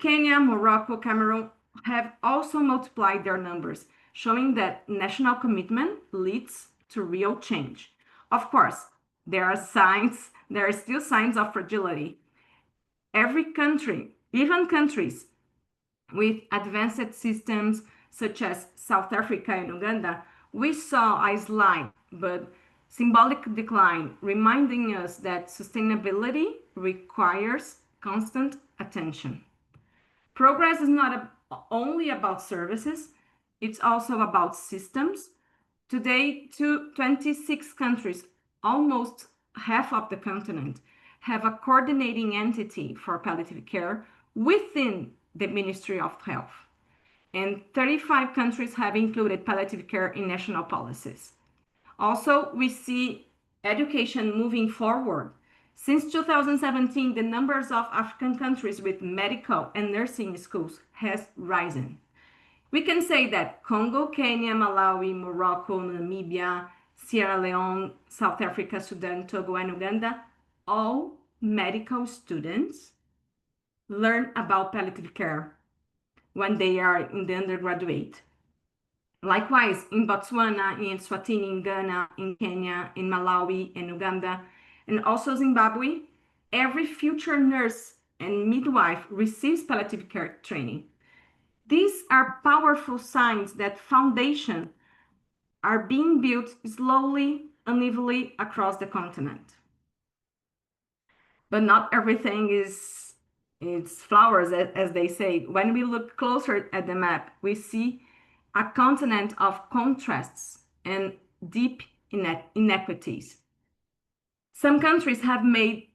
S5: Kenya, Morocco, Cameroon have also multiplied their numbers, showing that national commitment leads to real change. Of course, there are still signs of fragility. Every country, even countries with advanced systems such as South Africa and Uganda, we saw a slight but symbolic decline, reminding us that sustainability requires constant attention. Progress is not only about services, it's also about systems. Today, 26 countries, almost half of the continent, have a coordinating entity for palliative care within the Ministry of Health. And 35 countries have included palliative care in national policies. Also, we see education moving forward. Since 2017, the numbers of African countries with medical and nursing schools has risen. We can say that Congo, Kenya, Malawi, Morocco, Namibia, Sierra Leone, South Africa, Sudan, Togo, and Uganda, all medical students learn about palliative care when they are in the undergraduate. Likewise, in Botswana, in Swatini, in Ghana, in Kenya, in Malawi, in Uganda, and also Zimbabwe, every future nurse and midwife receives palliative care training. These are powerful signs that foundations are being built slowly, unevenly across the continent. But not everything is flowers, as they say. When we look closer at the map, we see a continent of contrasts and deep inequities. Some countries have made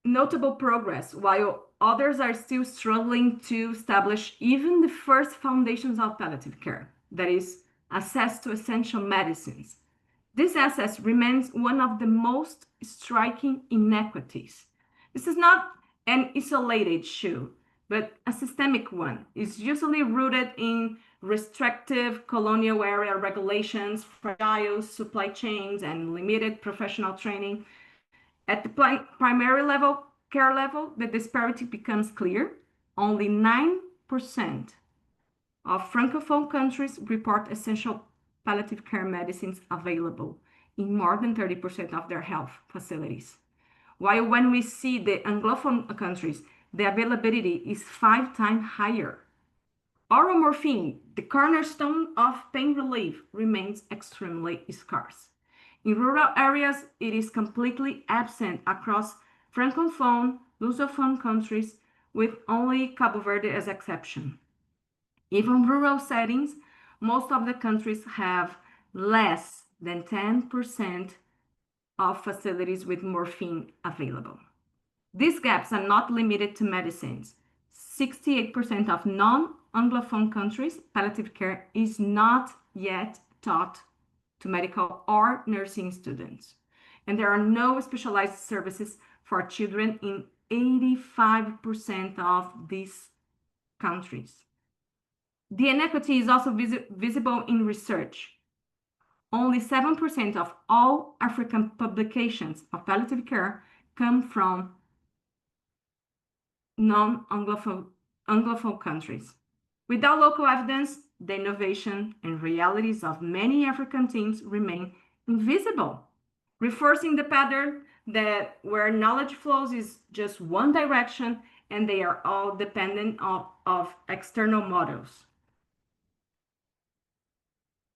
S5: notable progress, while others are still struggling to establish even the first foundations of palliative care, that is, access to essential medicines. This access remains one of the most striking inequities. This is not an isolated issue, but a systemic one. It's usually rooted in restrictive colonial area regulations, fragile supply chains, and limited professional training. At the primary level, care level, the disparity becomes clear. Only 9% of Francophone countries report essential palliative care medicines available in more than 30% of their health facilities. While when we see the Anglophone countries, the availability is 5 times higher. Oral morphine, the cornerstone of pain relief, remains extremely scarce. In rural areas, it is completely absent across Francophone, Lusophone countries, with only Cabo Verde as exception. Even rural settings, most of the countries have less than 10% of facilities with morphine available. These gaps are not limited to medicines. 68% of non-Anglophone countries, palliative care is not yet taught to medical or nursing students. And there are no specialized services for children in 85% of these countries. The inequity is also visible in research. Only 7% of all African publications of palliative care come from non-Anglophone countries. Without local evidence, the innovation and realities of many African teams remain invisible, reinforcing the pattern that where knowledge flows is just one direction and they are all dependent of external models.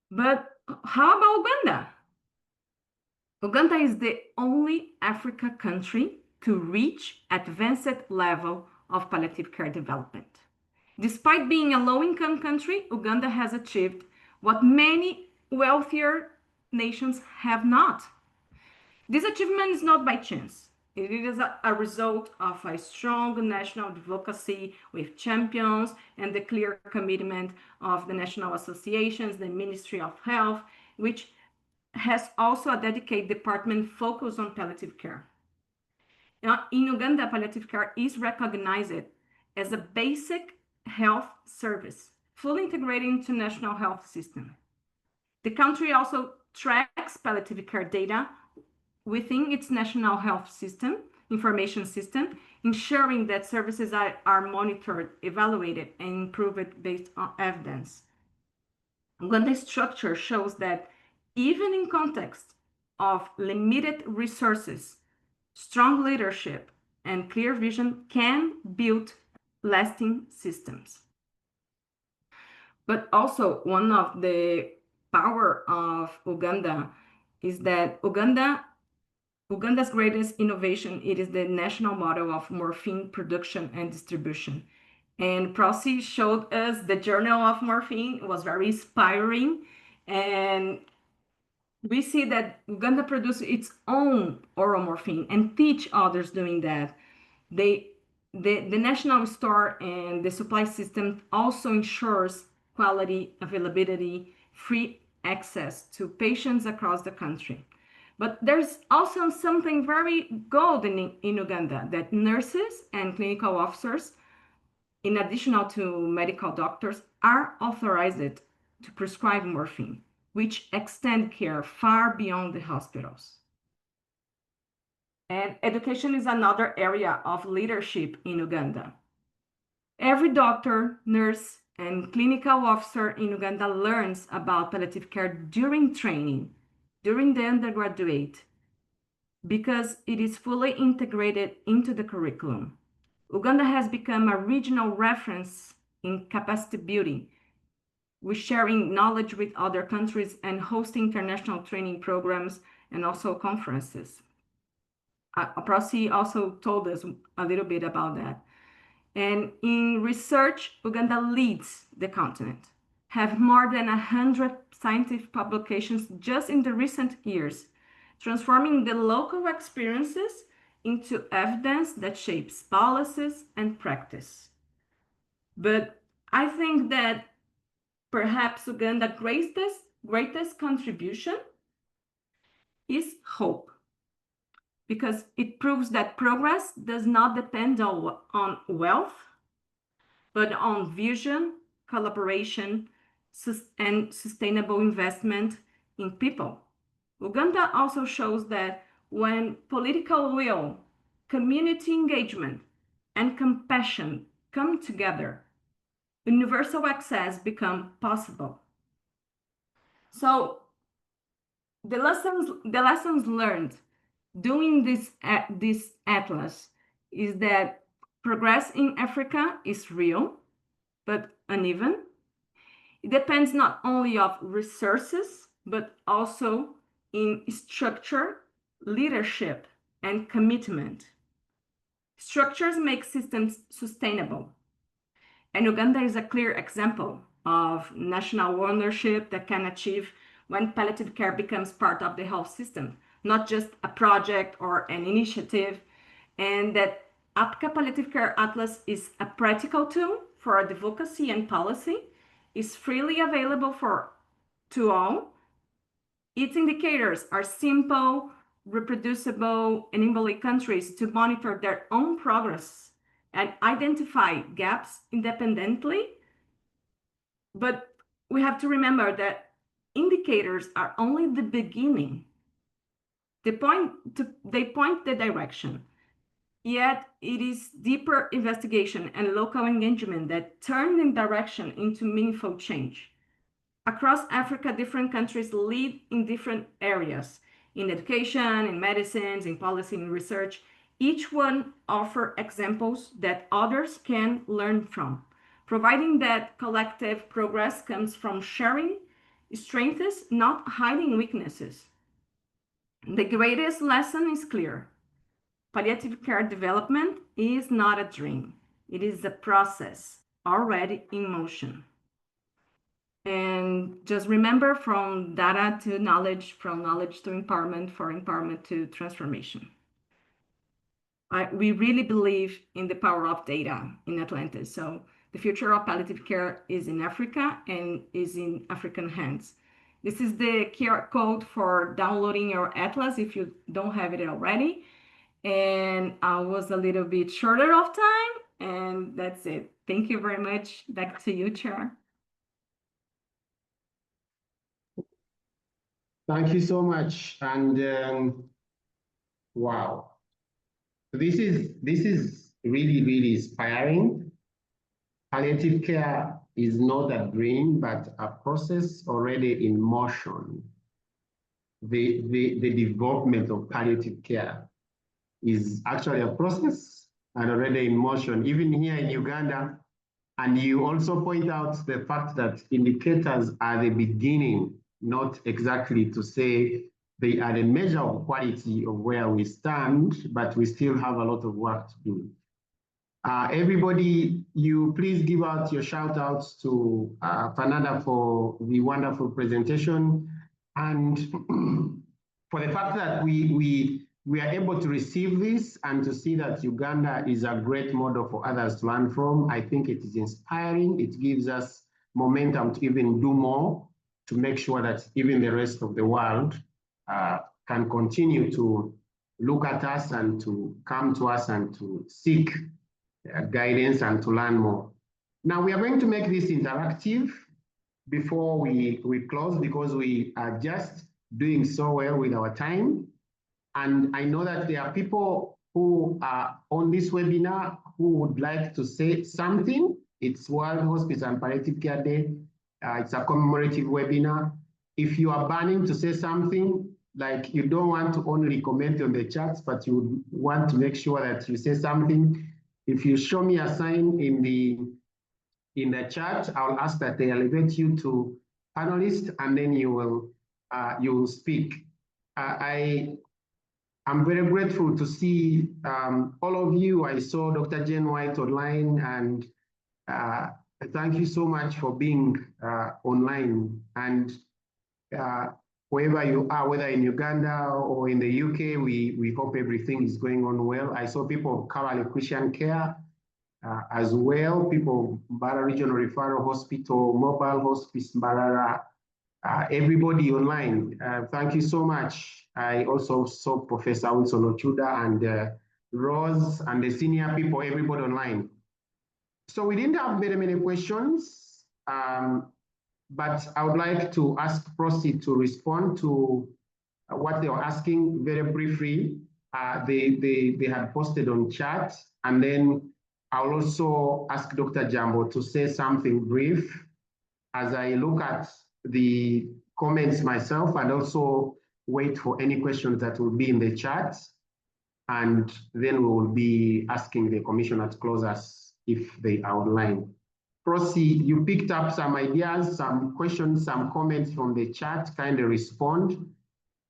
S5: But how about Uganda? Uganda is the only African country to reach advanced level of palliative care development. Despite being a low-income country, Uganda has achieved what many wealthier nations have not. This achievement is not by chance. It is a result of a strong national advocacy with champions and the clear commitment of the national associations, the Ministry of Health, which has also a dedicated department focused on palliative care. Now, in Uganda, palliative care is recognized as a basic health service, fully integrated into national health system. The country also tracks palliative care data within its national health system, information system, ensuring that services are monitored, evaluated, and improved based on evidence. Uganda's structure shows that even in context of limited resources, strong leadership and clear vision can build lasting systems. But also one of the power of Uganda is that Uganda's greatest innovation, it is the national model of morphine production and distribution. And Prossy showed us the journal of morphine. It was very inspiring. And we see that Uganda produces its own oral morphine and teach others doing that. The national store and the supply system also ensures quality, availability, free access to patients across the country. But there's also something very golden in Uganda, that nurses and clinical officers, in addition to medical doctors, are authorized to prescribe morphine, which extend care far beyond the hospitals. And education is another area of leadership in Uganda. Every doctor, nurse, and clinical officer in Uganda learns about palliative care during training, during the undergraduate, because it is fully integrated into the curriculum. Uganda has become a regional reference in capacity building, with sharing knowledge with other countries and hosting international training programs and also conferences. Prossy also told us a little bit about that. And in research, Uganda leads the continent, have more than 100 scientific publications just in the recent years, transforming the local experiences into evidence that shapes policies and practice. But I think that perhaps Uganda's greatest contribution is hope, because it proves that progress does not depend on wealth, but on vision, collaboration, and sustainable investment in people. Uganda also shows that when political will, community engagement, and compassion come together, universal access becomes possible. So the lessons learned doing this atlas is that progress in Africa is real, but uneven. It depends not only of resources, but also in structure, leadership, and commitment. Structures make systems sustainable. And Uganda is a clear example of national ownership that can achieve when palliative care becomes part of the health system, not just a project or an initiative, and that APCA Palliative Care Atlas is a practical tool for advocacy and policy, is freely available to all. Its indicators are simple, reproducible, enabling countries to monitor their own progress and identify gaps independently. But we have to remember that indicators are only the beginning. They point the direction. Yet it is deeper investigation and local engagement that turn the direction into meaningful change. Across Africa, different countries lead in different areas, in education, in medicines, in policy, in research. Each one offers examples that others can learn from, providing that collective progress comes from sharing strengths, not hiding weaknesses. The greatest lesson is clear. Palliative care development is not a dream. It is a process already in motion. And just remember, from data to knowledge, from knowledge to empowerment, from empowerment to transformation. We really believe in the power of data in Atlantis. So the future of palliative care is in Africa and is in African hands. This is the QR code for downloading your atlas if you don't have it already. And I was a little bit shorter of time, and that's it. Thank you very much. Back to you, Chair.
S1: Thank you so much. And wow, this is really, really inspiring. Palliative care is not a dream, but a process already in motion. The development of palliative care is actually a process and already in motion, even here in Uganda. And you also point out the fact that indicators are the beginning, not exactly to say they are the measure of quality of where we stand, but we still have a lot of work to do. Everybody, you please give out your shout outs to Fernanda for the wonderful presentation, and for the fact that we are able to receive this and to see that Uganda is a great model for others to learn from. I think it is inspiring. It gives us momentum to even do more, to make sure that even the rest of the world can continue to look at us and to come to us and to seek guidance and to learn more. Now we are going to make this interactive before we close, because we are just doing so well with our time. And I know that there are people who are on this webinar who would like to say something. It's World Hospice and Palliative Care Day. It's a commemorative webinar. If you are burning to say something, like you don't want to only comment on the chats, but you want to make sure that you say something, if you show me a sign in the chat, I'll ask that they elevate you to panelist, and then you will speak. I'm very grateful to see all of you. I saw Dr. Jane White online, and thank you so much for being online. And wherever you are, whether in Uganda or in the UK, we hope everything is going on well. I saw people of Cavalry Christian Care as well, people of Mbarara Regional Referral Hospital, Mobile Hospice Mbarara, everybody online. Thank you so much. I also saw Professor Wilson Ochuda and Rose and the senior people, everybody online. So we didn't have very many questions, but I would like to ask Prossy to respond to what they were asking very briefly. They had posted on chat, and then I'll also ask Dr. Jambo to say something brief as I look at the comments myself, and also wait for any questions that will be in the chat. And then we will be asking the commissioner to close us if they are online. Prossy, you picked up some ideas, some questions, some comments from the chat, kindly respond.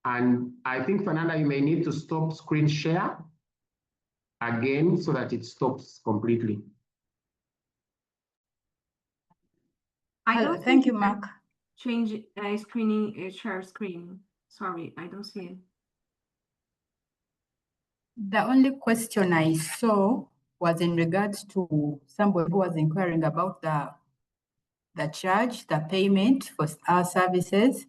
S1: And I think, Fernanda, you may need to stop screen share again so that it stops completely.
S3: Thank you, Mark.
S5: Change share screen. Sorry, I don't see it.
S3: The only question I saw was in regards to somebody who was inquiring about the charge, the payment for our services.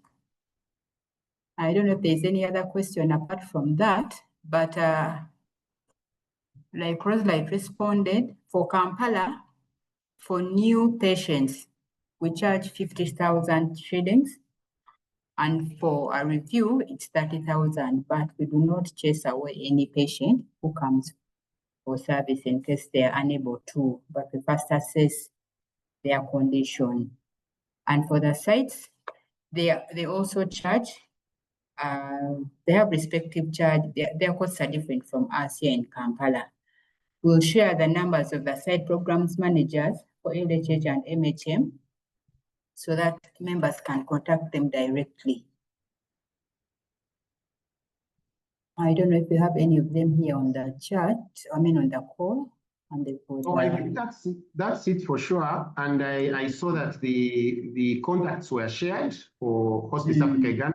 S3: I don't know if there's any other question apart from that, but like Roselight responded, for Kampala, for new patients, we charge 50,000 shillings. And for a review, it's 30,000, but we do not chase away any patient who comes for service in case they are unable to, but we first assess their condition. And for the sites, they also charge, they have respective charge, their costs are different from us here in Kampala. We'll share the numbers of the site programs managers for LHH and MHM so that members can contact them directly. I don't know if you have any of them here on the chat, on the call. And they could,
S1: I think that's it for sure. And I saw that the contacts were shared for Hospice Africa Uganda.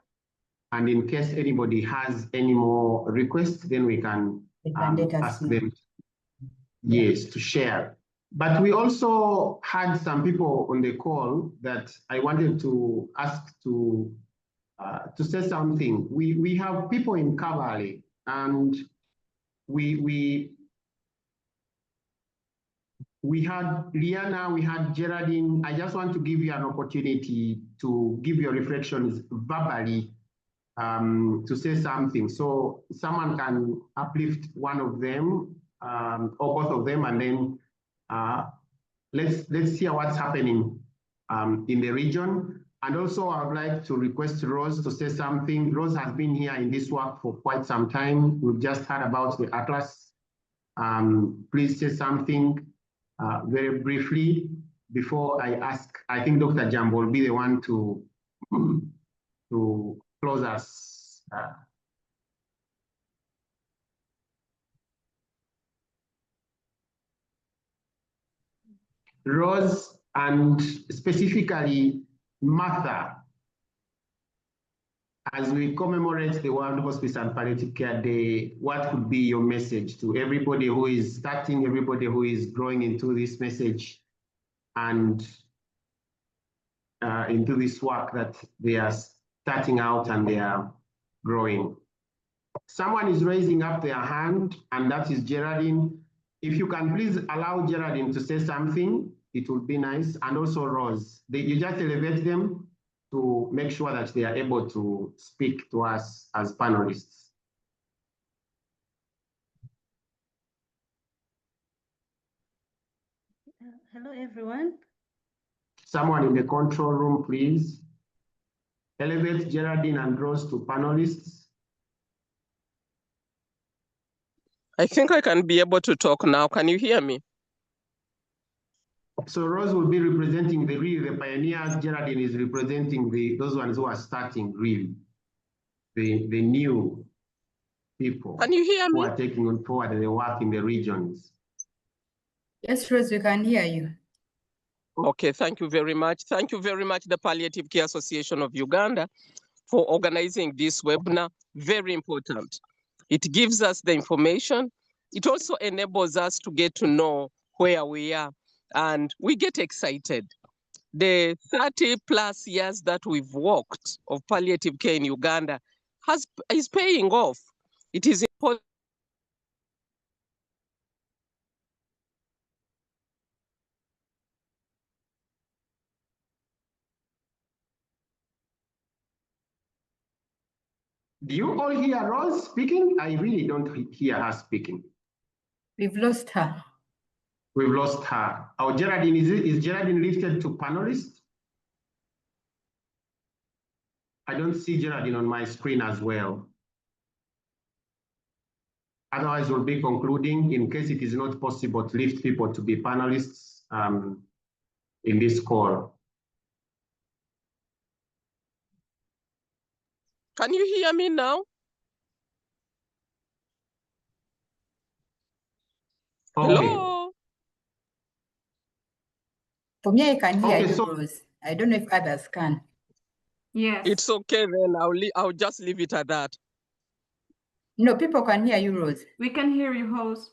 S1: And in case anybody has any more requests, then we can ask them, yes, to share. But we also had some people on the call that I wanted to ask to say something. We have people in Cavalry, and we had Liana, we had Geraldine. I just want to give you an opportunity to give your reflections verbally, to say something. So someone can uplift one of them or both of them, and then let's hear what's happening in the region. And also I would like to request Rose to say something. Rose has been here in this work for quite some time. We've just heard about the Atlas. Please say something very briefly before I ask. I think Dr. Jambo will be the one to close us. Rose, and specifically Martha, as we commemorate the World Hospice and Palliative Care Day, what could be your message to everybody who is starting, everybody who is growing into this message and into this work that they are starting out and they are growing? someone is raising up their hand, and that is Geraldine. If you can please allow Geraldine to say something, it would be nice. And also Rose, you just elevate them to make sure that they are able to speak to us as panelists.
S6: Hello, everyone.
S1: Someone in the control room, please. Elevate Geraldine and Rose to panelists.
S7: I think I can be able to talk now. Can you hear me?
S1: So Rose will be representing the pioneers. Geraldine is representing those ones who are starting the new people.
S7: Can you hear me?
S1: Who are taking on forward the work in the regions.
S3: Yes, Rose, we can hear you.
S7: Okay, thank you very much. Thank you very much, the Palliative Care Association of Uganda, for organizing this webinar. Very important. It gives us the information. It also enables us to get to know where we are, and we get excited. The 30+ years that we've worked of palliative care in Uganda is paying off. It is important.
S1: Do you all hear Rose speaking? I really don't hear her speaking.
S3: We've lost her.
S1: We've lost her. Our Geraldine, is Geraldine lifted to panelist? I don't see Geraldine on my screen as well. Otherwise, we'll be concluding in case it is not possible to lift people to be panelists in this call.
S7: Can you hear me now?
S1: Okay.
S7: Hello?
S3: For me, I can hear
S1: Okay,
S3: you,
S1: so
S3: Rose. I don't know if others can.
S5: Yes.
S7: It's okay then, I'll just leave it at that.
S3: No, people can hear you, Rose.
S5: We can hear you, host.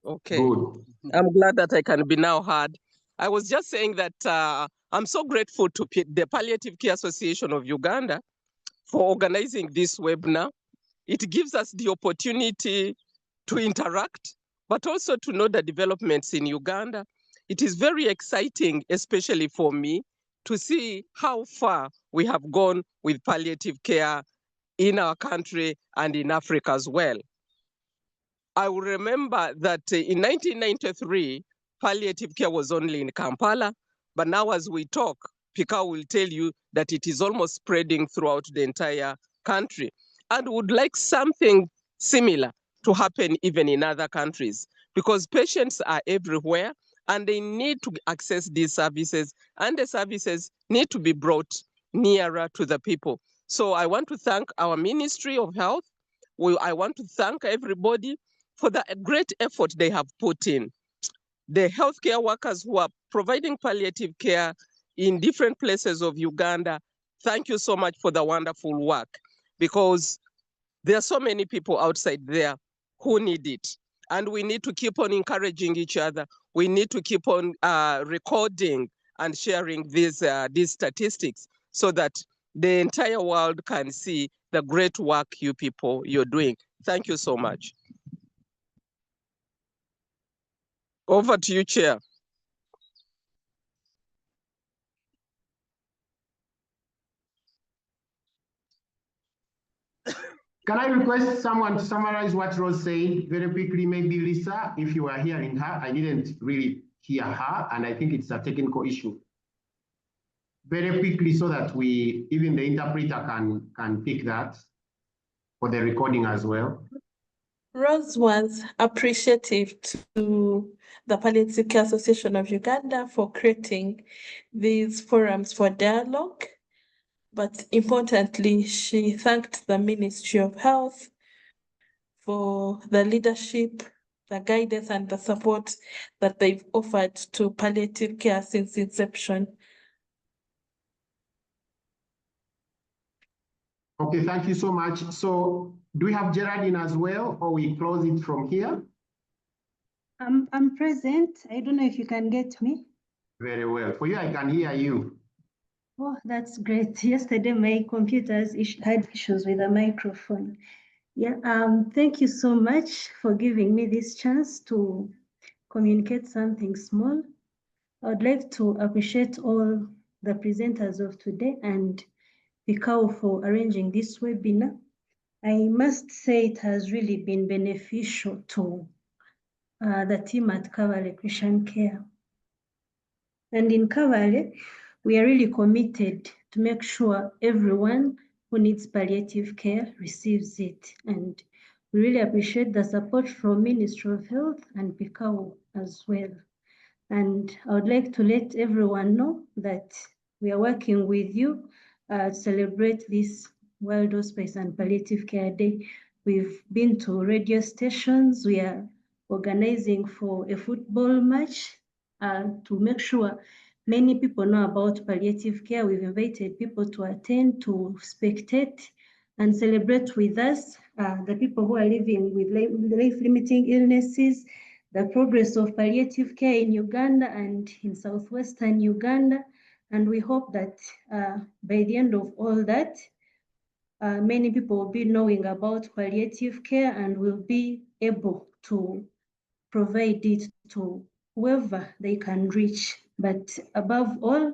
S7: Okay.
S1: good.
S7: I'm glad that I can be now heard. I was just saying that I'm so grateful to the Palliative Care Association of Uganda for organizing this webinar. It gives us the opportunity to interact, but also to know the developments in Uganda. It is very exciting, especially for me, to see how far we have gone with palliative care in our country and in Africa as well. I will remember that in 1993, palliative care was only in Kampala, but now as we talk, PCAU will tell you that it is almost spreading throughout the entire country, and would like something similar to happen even in other countries, because patients are everywhere and they need to access these services, and the services need to be brought nearer to the people. So I want to thank our Ministry of Health. I want to thank everybody for the great effort they have put in. The healthcare workers who are providing palliative care in different places of Uganda, thank you so much for the wonderful work, because there are so many people outside there who need it. And we need to keep on encouraging each other. We need to keep on recording and sharing these statistics so that the entire world can see the great work you people you're doing. Thank you so much. Over to you, Chair.
S1: Can I request someone to summarize what Rose said very quickly? Maybe Lisa, if you are hearing her. I didn't really hear her, and I think it's a technical issue. Very quickly, so that even the interpreter can pick that for the recording as well.
S6: Rose was appreciative to the Palliative Care Association of Uganda for creating these forums for dialogue. But importantly, she thanked the Ministry of Health for the leadership, the guidance, and the support that they've offered to palliative care since inception.
S1: Okay, thank you so much. So do we have Geraldine as well, or we close it from here?
S8: I'm present. I don't know if you can get me.
S1: Very well. For you, I can hear you.
S8: Oh, that's great. Yesterday, my computers had issues with the microphone. Thank you so much for giving me this chance to communicate something small. I would like to appreciate all the presenters of today and PCAU for arranging this webinar. I must say it has really been beneficial to the team at Kavale Christian Care. And in Kavale, we are really committed to make sure everyone who needs palliative care receives it. And we really appreciate the support from Ministry of Health and PCAU as well. And I would like to let everyone know that we are working with you to celebrate this World Hospice and Palliative Care Day. We've been to radio stations. We are organizing for a football match to make sure many people know about palliative care. We've invited people to attend, to spectate, and celebrate with us the people who are living with life-limiting illnesses, the progress of palliative care in Uganda and in southwestern Uganda. And we hope that by the end of all that, many people will be knowing about palliative care and will be able to provide it to whoever they can reach. But above all,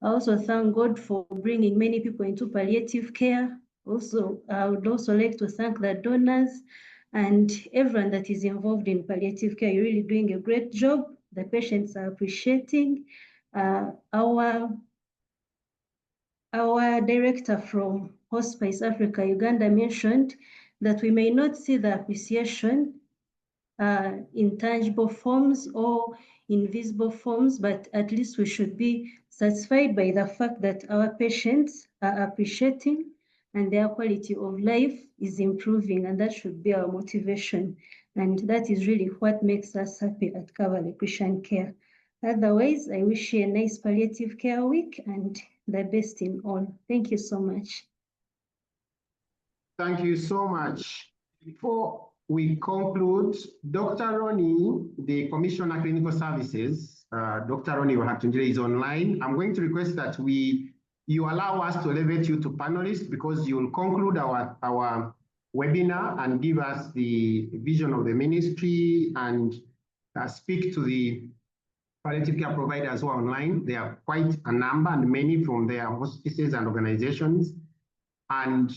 S8: I also thank God for bringing many people into palliative care. Also, I would also like to thank the donors and everyone that is involved in palliative care. You're really doing a great job. The patients are appreciating. Our director from Hospice Africa Uganda mentioned that we may not see the appreciation in tangible forms or invisible forms, but at least we should be satisfied by the fact that our patients are appreciating and their quality of life is improving, and that should be our motivation. And that is really what makes us happy at Kavale Christian Care. Otherwise, I wish you a nice palliative care week and the best in all. Thank you so much.
S1: Thank you so much. Before we conclude, Dr. Rony, the Commissioner Clinical Services, Dr. Rony Bahatungire is online. I'm going to request that you allow us to elevate you to panelists because you will conclude our webinar and give us the vision of the ministry and speak to the palliative care providers who are online. There are quite a number and many from their hospices and organizations. And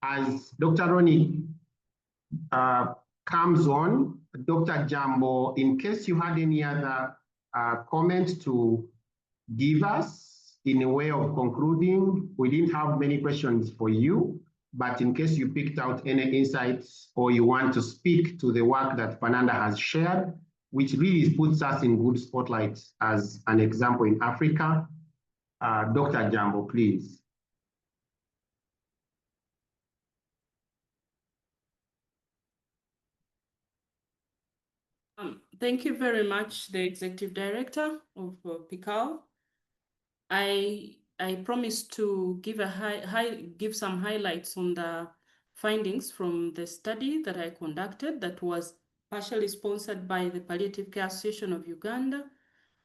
S1: as Dr. Rony comes on, Dr. Jambo, in case you had any other comments to give us in a way of concluding, we didn't have many questions for you, but in case you picked out any insights or you want to speak to the work that Fernanda has shared, which really puts us in good spotlight as an example in Africa, Dr. Jambo, please.
S4: Thank you very much, the Executive Director of PCAU. I promised to give give some highlights on the findings from the study that I conducted that was partially sponsored by the Palliative Care Association of Uganda.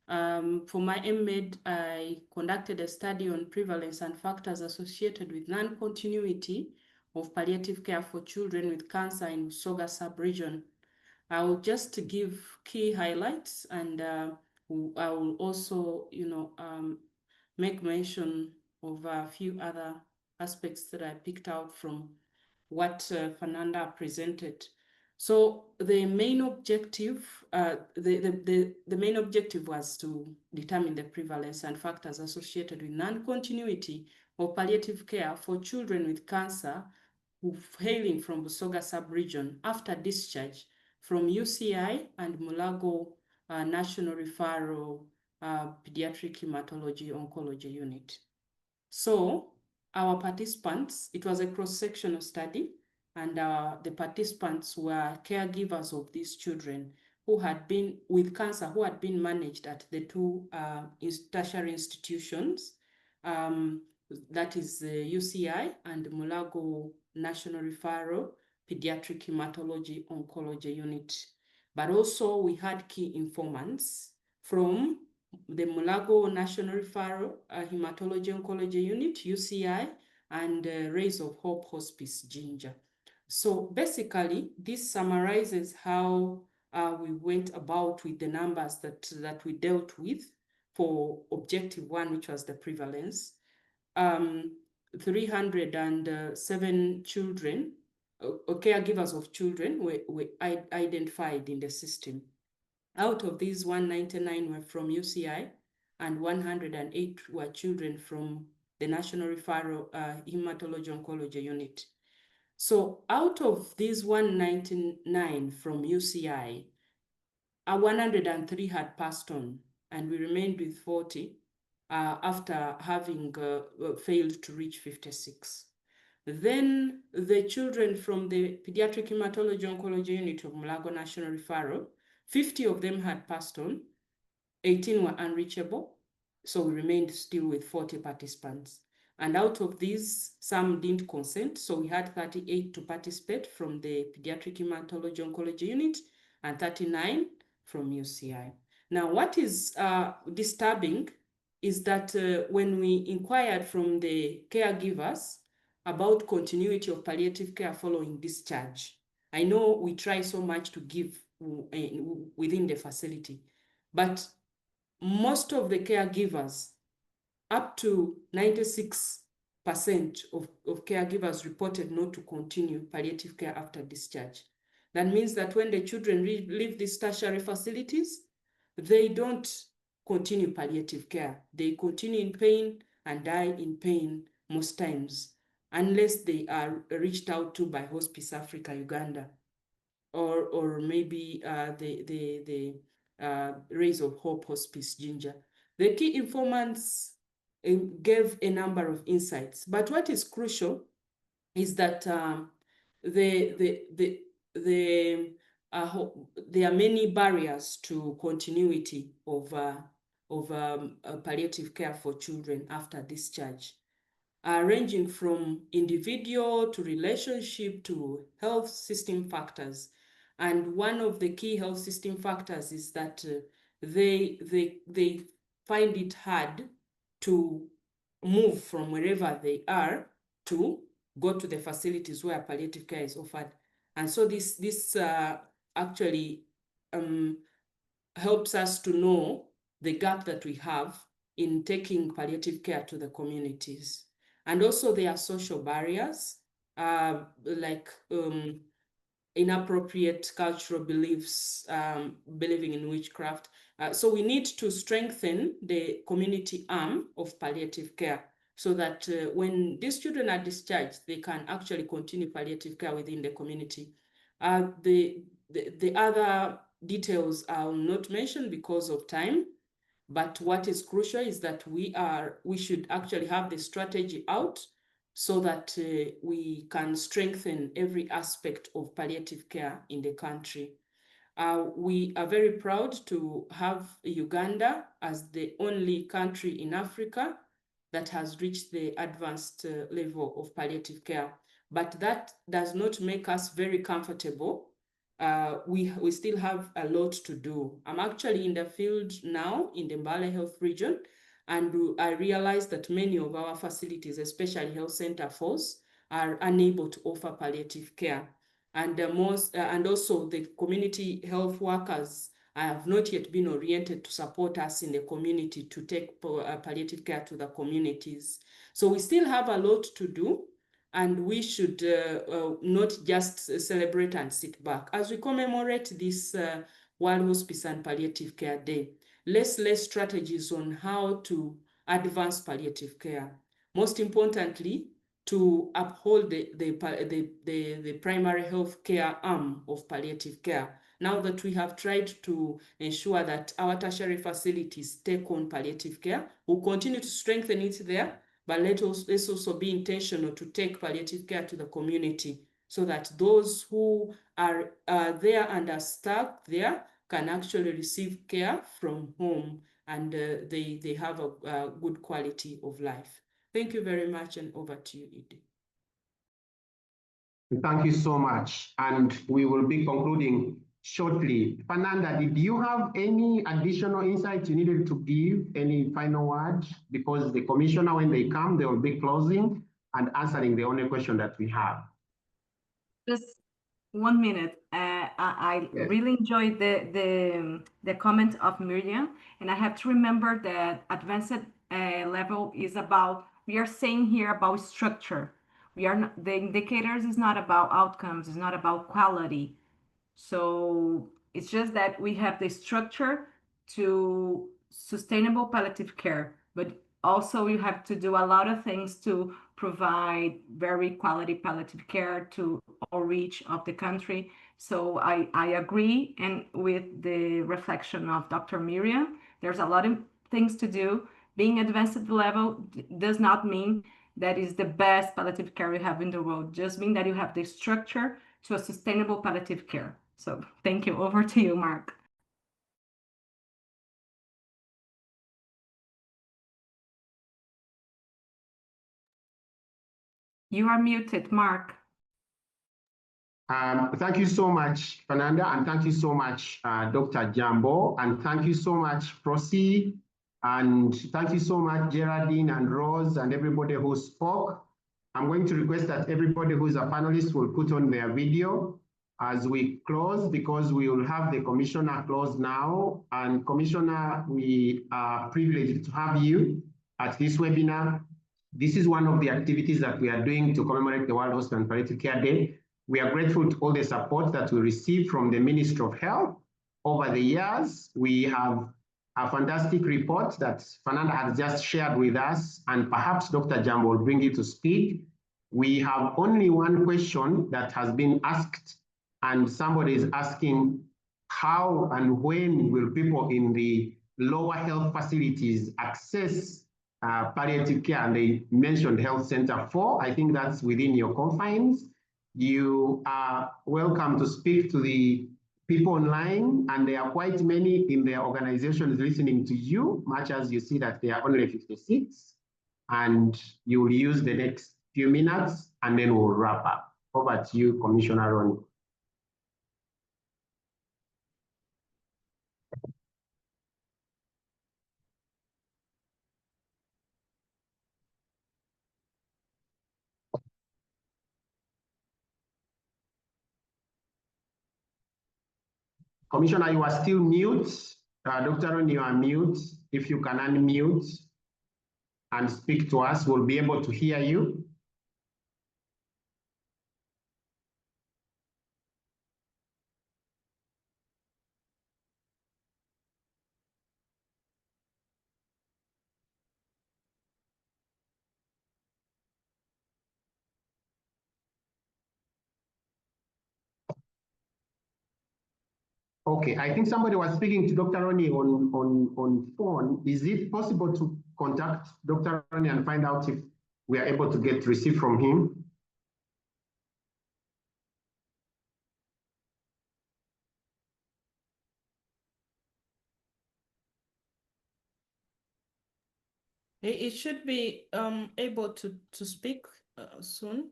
S4: For my MEd, I conducted a study on prevalence and factors associated with non-continuity of palliative care for children with cancer in Busoga sub-region. I will just give key highlights, and I will also, make mention of a few other aspects that I picked out from what Fernanda presented. So the main objective, the main objective was to determine the prevalence and factors associated with non-continuity of palliative care for children with cancer hailing from Busoga sub-region after discharge from UCI and Mulago National Referral Pediatric Hematology Oncology Unit. So our participants, it was a cross-sectional study, and the participants were caregivers of these children who had been with cancer, who had been managed at the two tertiary institutions, that is UCI and Mulago National Referral Pediatric Hematology Oncology Unit. But also we had key informants from the Mulago National Referral Hematology Oncology Unit, UCI, and Rays of Hope Hospice, Jinja. So basically, this summarizes how we went about with the numbers that we dealt with for objective 1, which was the prevalence. 307 children, or caregivers of children were identified in the system. Out of these, 199 were from UCI and 108 were children from the National Referral Hematology Oncology Unit. So out of these 199 from UCI, 103 had passed on, and we remained with 40 after having failed to reach 56. Then the children from the Pediatric Hematology Oncology Unit of Mulago National Referral, 50 of them had passed on, 18 were unreachable, so we remained still with 40 participants. And out of these, some didn't consent, so we had 38 to participate from the Pediatric Hematology Oncology Unit and 39 from UCI. Now, what is disturbing is that when we inquired from the caregivers about continuity of palliative care following discharge, I know we try so much to give within the facility, but most of the caregivers, up to 96% of caregivers reported not to continue palliative care after discharge. That means that when the children leave these tertiary facilities, they don't continue palliative care. They continue in pain and die in pain most times, unless they are reached out to by Hospice Africa Uganda, or maybe the Rays of Hope Hospice Ginger. The key informants gave a number of insights, but what is crucial is that there are many barriers to continuity of palliative care for children after discharge, ranging from individual to relationship to health system factors. And one of the key health system factors is that they find it hard to move from wherever they are to go to the facilities where palliative care is offered. And so this actually helps us to know the gap that we have in taking palliative care to the communities. And also there are social barriers, like inappropriate cultural beliefs, believing in witchcraft. So we need to strengthen the community arm of palliative care so that when these children are discharged, they can actually continue palliative care within the community. The other details I'll not mention because of time, but what is crucial is that we should actually have the strategy out so that we can strengthen every aspect of palliative care in the country. We are very proud to have Uganda as the only country in Africa that has reached the advanced level of palliative care, but that does not make us very comfortable. We still have a lot to do. I'm actually in the field now in the Mbale Health Region, and I realized that many of our facilities, especially health center FOS, are unable to offer palliative care. And also the community health workers have not yet been oriented to support us in the community to take palliative care to the communities. So we still have a lot to do, and we should not just celebrate and sit back. As we commemorate this World Hospice and Palliative Care Day, let's lay strategies on how to advance palliative care. Most importantly, to uphold the primary health care arm of palliative care. Now that we have tried to ensure that our tertiary facilities take on palliative care, we'll continue to strengthen it there, but let's also be intentional to take palliative care to the community so that those who are there and are stuck there can actually receive care from home, and they have a good quality of life. Thank you very much, and over to you, Edie.
S1: Thank you so much. And we will be concluding shortly. Fernanda, did you have any additional insights you needed to give, any final words? Because the commissioner, when they come, they will be closing and answering the only question that we have.
S5: Just 1 minute. I
S1: Yes.
S5: really enjoyed the comment of Miriam, and I have to remember that advanced level is about, we are saying here about structure. We are not, the indicators is not about outcomes, it's not about quality. So it's just that we have the structure to sustainable palliative care, but also you have to do a lot of things to provide very quality palliative care to all reach of the country. So I agree, and with the reflection of Dr. Miriam, there's a lot of things to do. Being advanced level does not mean that is the best palliative care you have in the world, just mean that you have the structure to a sustainable palliative care. So thank you. Over to you, Mark. You are muted, Mark.
S1: Thank you so much, Fernanda, and thank you so much, Dr. Jambo, and thank you so much, Prossy, and thank you so much, Geraldine and Rose, and everybody who spoke. I'm going to request that everybody who is a panelist will put on their video as we close, because we will have the commissioner close now. And Commissioner, we are privileged to have you at this webinar. This is one of the activities that we are doing to commemorate the World Hospice and Palliative Care Day. We are grateful to all the support that we received from the Ministry of Health over the years. We have a fantastic report that Fernanda has just shared with us, and perhaps Dr. Jambo will bring it to speed. We have only one question that has been asked, and somebody is asking, how and when will people in the lower health facilities access palliative care? And they mentioned Health Center 4. I think that's within your confines. You are welcome to speak to the people online, and there are quite many in their organizations listening to you, much as you see that there are only 56, and you will use the next few minutes and then we'll wrap up. Over to you, Commissioner Rony. Commissioner, you are still mute. Dr. Rony, you are mute. If you can unmute and speak to us, we'll be able to hear you. Okay, I think somebody was speaking to Dr. Rony on phone. Is it possible to contact Dr. Rony and find out if we are able to get receipt from him?
S4: It should be able to speak soon.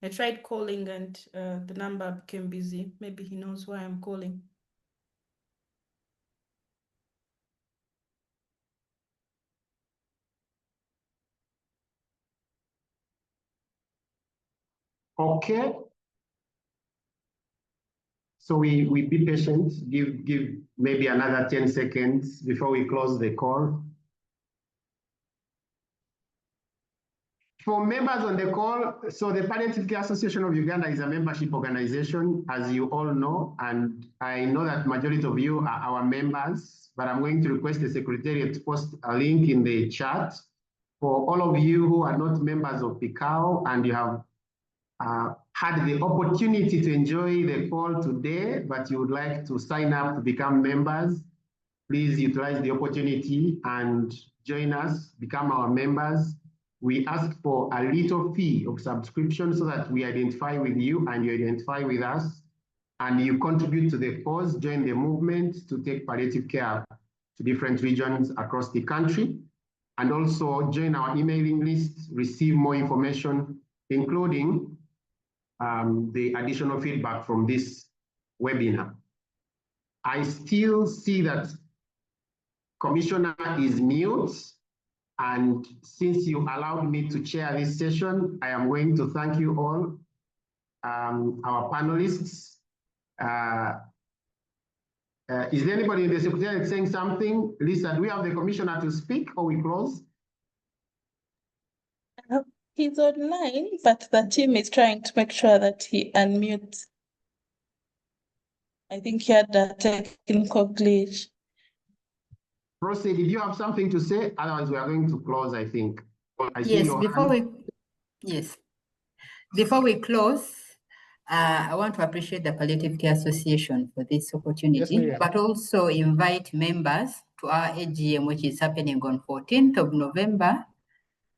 S4: I tried calling and the number became busy. Maybe he knows why I'm calling.
S1: Okay. So we be patient, give maybe another 10 seconds before we close the call. For members on the call, so the Palliative Care Association of Uganda is a membership organization, as you all know, and I know that majority of you are our members, but I'm going to request the Secretariat to post a link in the chat for all of you who are not members of PCAU and you have had the opportunity to enjoy the call today, but you would like to sign up to become members. Please utilize the opportunity and join us, become our members. We ask for a little fee of subscription so that we identify with you and you identify with us, and you contribute to the cause, join the movement to take palliative care to different regions across the country, and also join our emailing list, receive more information, including the additional feedback from this webinar. I still see that Commissioner is mute, and since you allowed me to chair this session, I am going to thank you all our panelists. Is there anybody in the secretariat saying something? Lisa, do we have the commissioner to speak or we close?
S6: He's online, but the team is trying to make sure that he unmutes. I think he had a technical glitch.
S1: Prossy, did you have something to say? Otherwise, we are going to close, I think.
S3: Before we close, I want to appreciate the Palliative Care Association for this opportunity, but also invite members to our AGM, which is happening on 14th of November,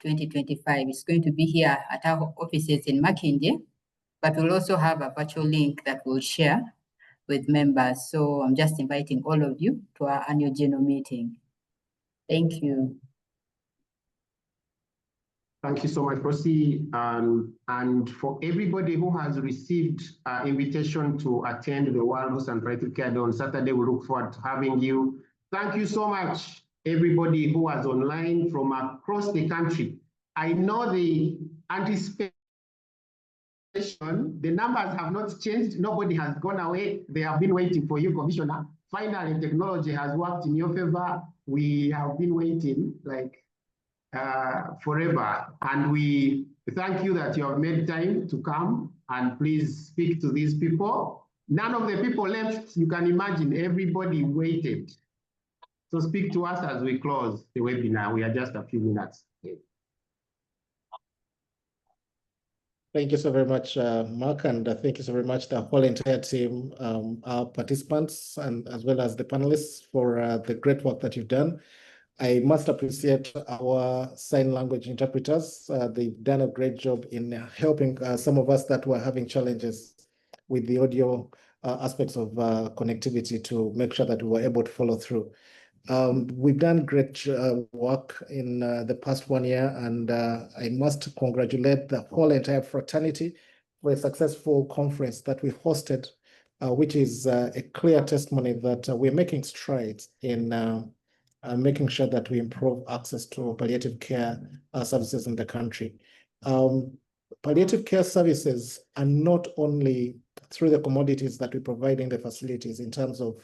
S3: 2025. It's going to be here at our offices in Makindye, but we'll also have a virtual link that we'll share with members. So I'm just inviting all of you to our annual general meeting. Thank you.
S1: Thank you so much, Prossy. And for everybody who has received invitation to attend the World Hospice and Palliative Care Day on Saturday, we look forward to having you. Thank you so much, everybody who was online from across the country. I know the anticipation, the numbers have not changed. Nobody has gone away. They have been waiting for you, Commissioner. Finally, technology has worked in your favor. We have been waiting like forever. And we thank you that you have made time to come and please speak to these people. None of the people left. You can imagine everybody waited. So speak to us as we close the webinar. We are just a few minutes.
S9: Thank you so very much, Mark, and thank you so very much the whole entire team, our participants, and as well as the panelists for the great work that you've done. I must appreciate our sign language interpreters. They've done a great job in helping some of us that were having challenges with the audio aspects of connectivity to make sure that we were able to follow through. We've done great work in the past 1 year, and I must congratulate the whole entire fraternity for a successful conference that we hosted, which is a clear testimony that we're making strides in making sure that we improve access to palliative care services in the country. Palliative care services are not only through the commodities that we provide in the facilities in terms of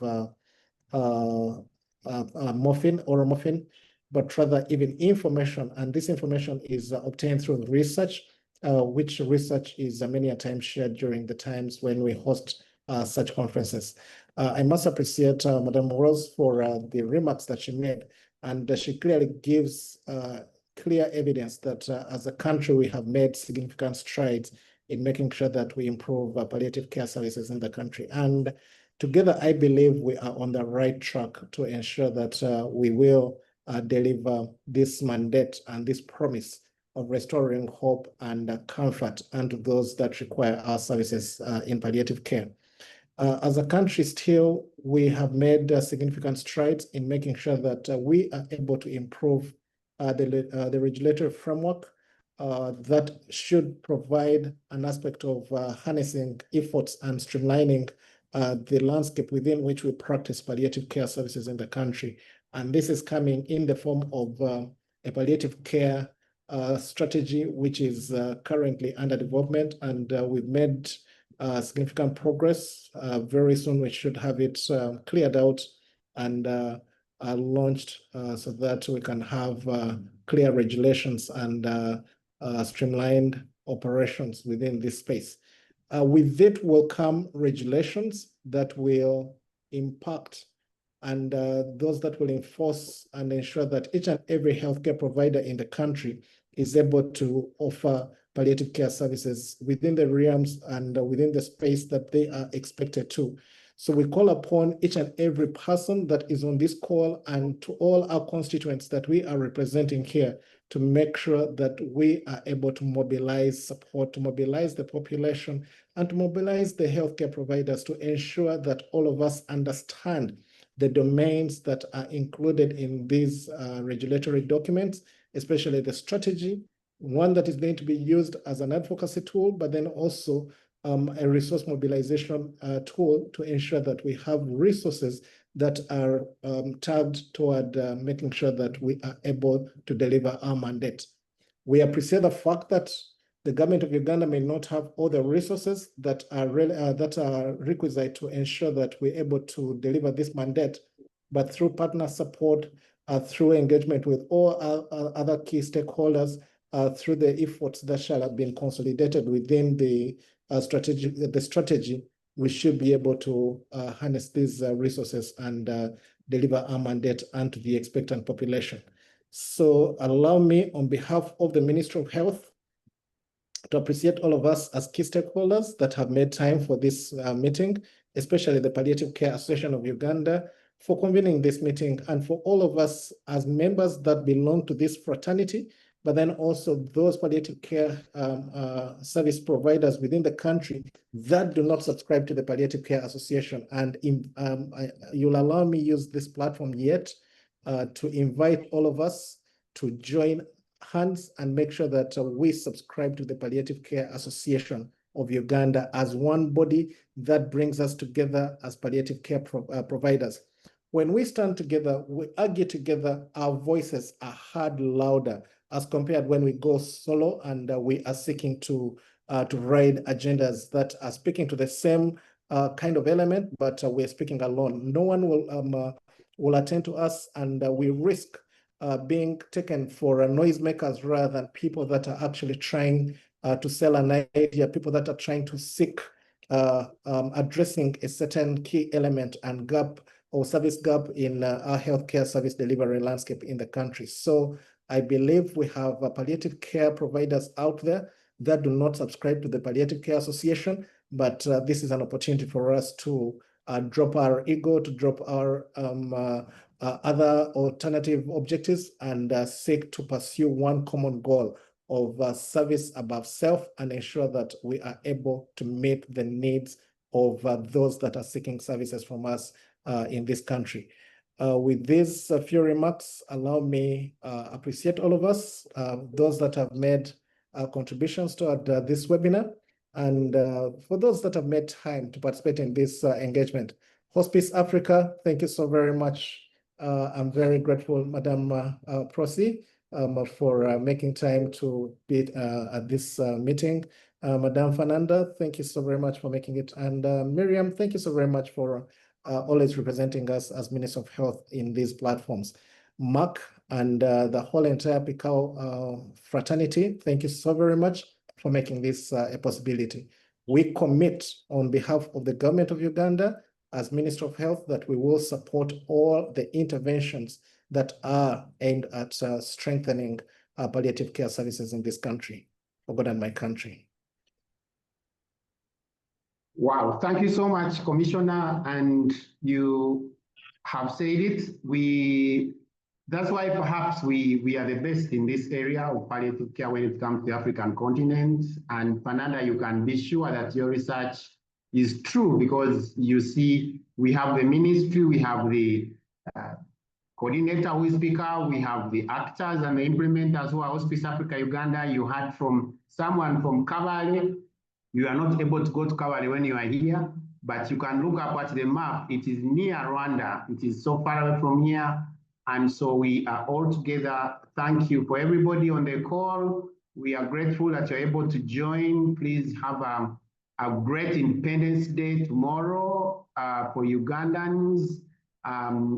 S9: morphine, oral morphine, but rather even information. And this information is obtained through research, which research is many a time shared during the times when we host such conferences. I must appreciate Madam Rose for the remarks that she made, and she clearly gives clear evidence that as a country we have made significant strides in making sure that we improve palliative care services in the country. And together, I believe we are on the right track to ensure that we will deliver this mandate and this promise of restoring hope and comfort unto those that require our services in palliative care. As a country still, we have made significant strides in making sure that we are able to improve the regulatory framework that should provide an aspect of harnessing efforts and streamlining the landscape within which we practice palliative care services in the country. And this is coming in the form of a palliative care strategy, which is currently under development, and we've made significant progress. Very soon we should have it cleared out and launched so that we can have clear regulations and streamlined operations within this space. With it will come regulations that will impact and those that will enforce and ensure that each and every healthcare provider in the country is able to offer palliative care services within the realms and within the space that they are expected to. So we call upon each and every person that is on this call and to all our constituents that we are representing here to make sure that we are able to mobilize support, to mobilize the population, and to mobilize the healthcare providers to ensure that all of us understand the domains that are included in these regulatory documents, especially the strategy, one that is going to be used as an advocacy tool, but then also a resource mobilization tool to ensure that we have resources that are tabbed toward making sure that we are able to deliver our mandate. We appreciate the fact that The government of Uganda may not have all the resources that are requisite to ensure that we're able to deliver this mandate, but through partner support, through engagement with all other key stakeholders, through the efforts that shall have been consolidated within the strategy, we should be able to harness these resources and deliver our mandate unto the expectant population. So allow me, on behalf of the Ministry of Health, to appreciate all of us as key stakeholders that have made time for this meeting, especially the Palliative Care Association of Uganda, for convening this meeting, and for all of us as members that belong to this fraternity, but then also those palliative care service providers within the country that do not subscribe to the Palliative Care Association. And you'll allow me use this platform yet to invite all of us to join hands and make sure that we subscribe to the Palliative Care Association of Uganda as one body that brings us together as palliative care providers. When we stand together, we argue together, our voices are heard louder as compared when we go solo and we are seeking to ride agendas that are speaking to the same kind of element, but we're speaking alone. No one will attend to us, and we risk being taken for noisemakers rather than people that are actually trying to sell an idea, people that are trying to seek addressing a certain key element and gap or service gap in our healthcare service delivery landscape in the country. So I believe we have palliative care providers out there that do not subscribe to the Palliative Care Association, but this is an opportunity for us to drop our ego, to drop our other alternative objectives and seek to pursue one common goal of service above self and ensure that we are able to meet the needs of those that are seeking services from us in this country. With these few remarks, allow me appreciate all of us, those that have made contributions to this webinar, and for those that have made time to participate in this engagement. Hospice Africa, thank you so very much. I'm very grateful, Madam Prossy, for making time to be at this meeting. Madam Fernanda, thank you so very much for making it. And Miriam, thank you so very much for always representing us as Minister of Health in these platforms. Mark and the whole entire APCA fraternity, thank you so very much for making this a possibility. We commit on behalf of the government of Uganda as Minister of Health that we will support all the interventions that are aimed at strengthening palliative care services in this country, for God and my country.
S1: Wow, thank you so much, Commissioner. And you have said it. That's why perhaps we are the best in this area of palliative care when it comes to the African continent. And Fernanda, you can be sure that your research is true, because you see, we have the ministry, we have the coordinator who is speaker, we have the actors and the implementers who are Hospice Africa Uganda. You heard from someone from Kabale. You are not able to go to Kabale when you are here, but you can look up at the map. It is near Rwanda. It is so far away from here. And so we are all together. Thank you for everybody on the call. We are grateful that you're able to join. Please have a great Independence Day tomorrow for Ugandans.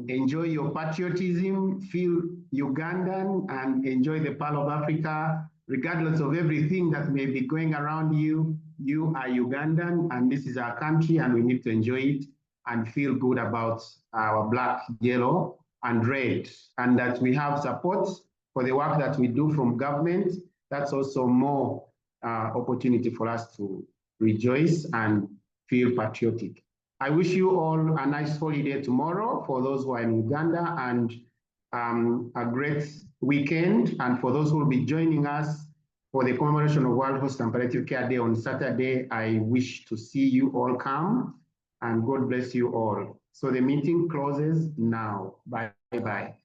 S1: Enjoy your patriotism, feel Ugandan, and enjoy the Pearl of Africa. Regardless of everything that may be going around you, you are Ugandan, and this is our country, and we need to enjoy it and feel good about our black, yellow, and red, and that we have support for the work that we do from government. That's also more opportunity for us to rejoice and feel patriotic. I wish you all a nice holiday tomorrow for those who are in Uganda, and a great weekend. And for those who will be joining us for the commemoration of World Hospice and Palliative Care Day on Saturday, I wish to see you all come, and God bless you all. So the meeting closes now. Bye-bye.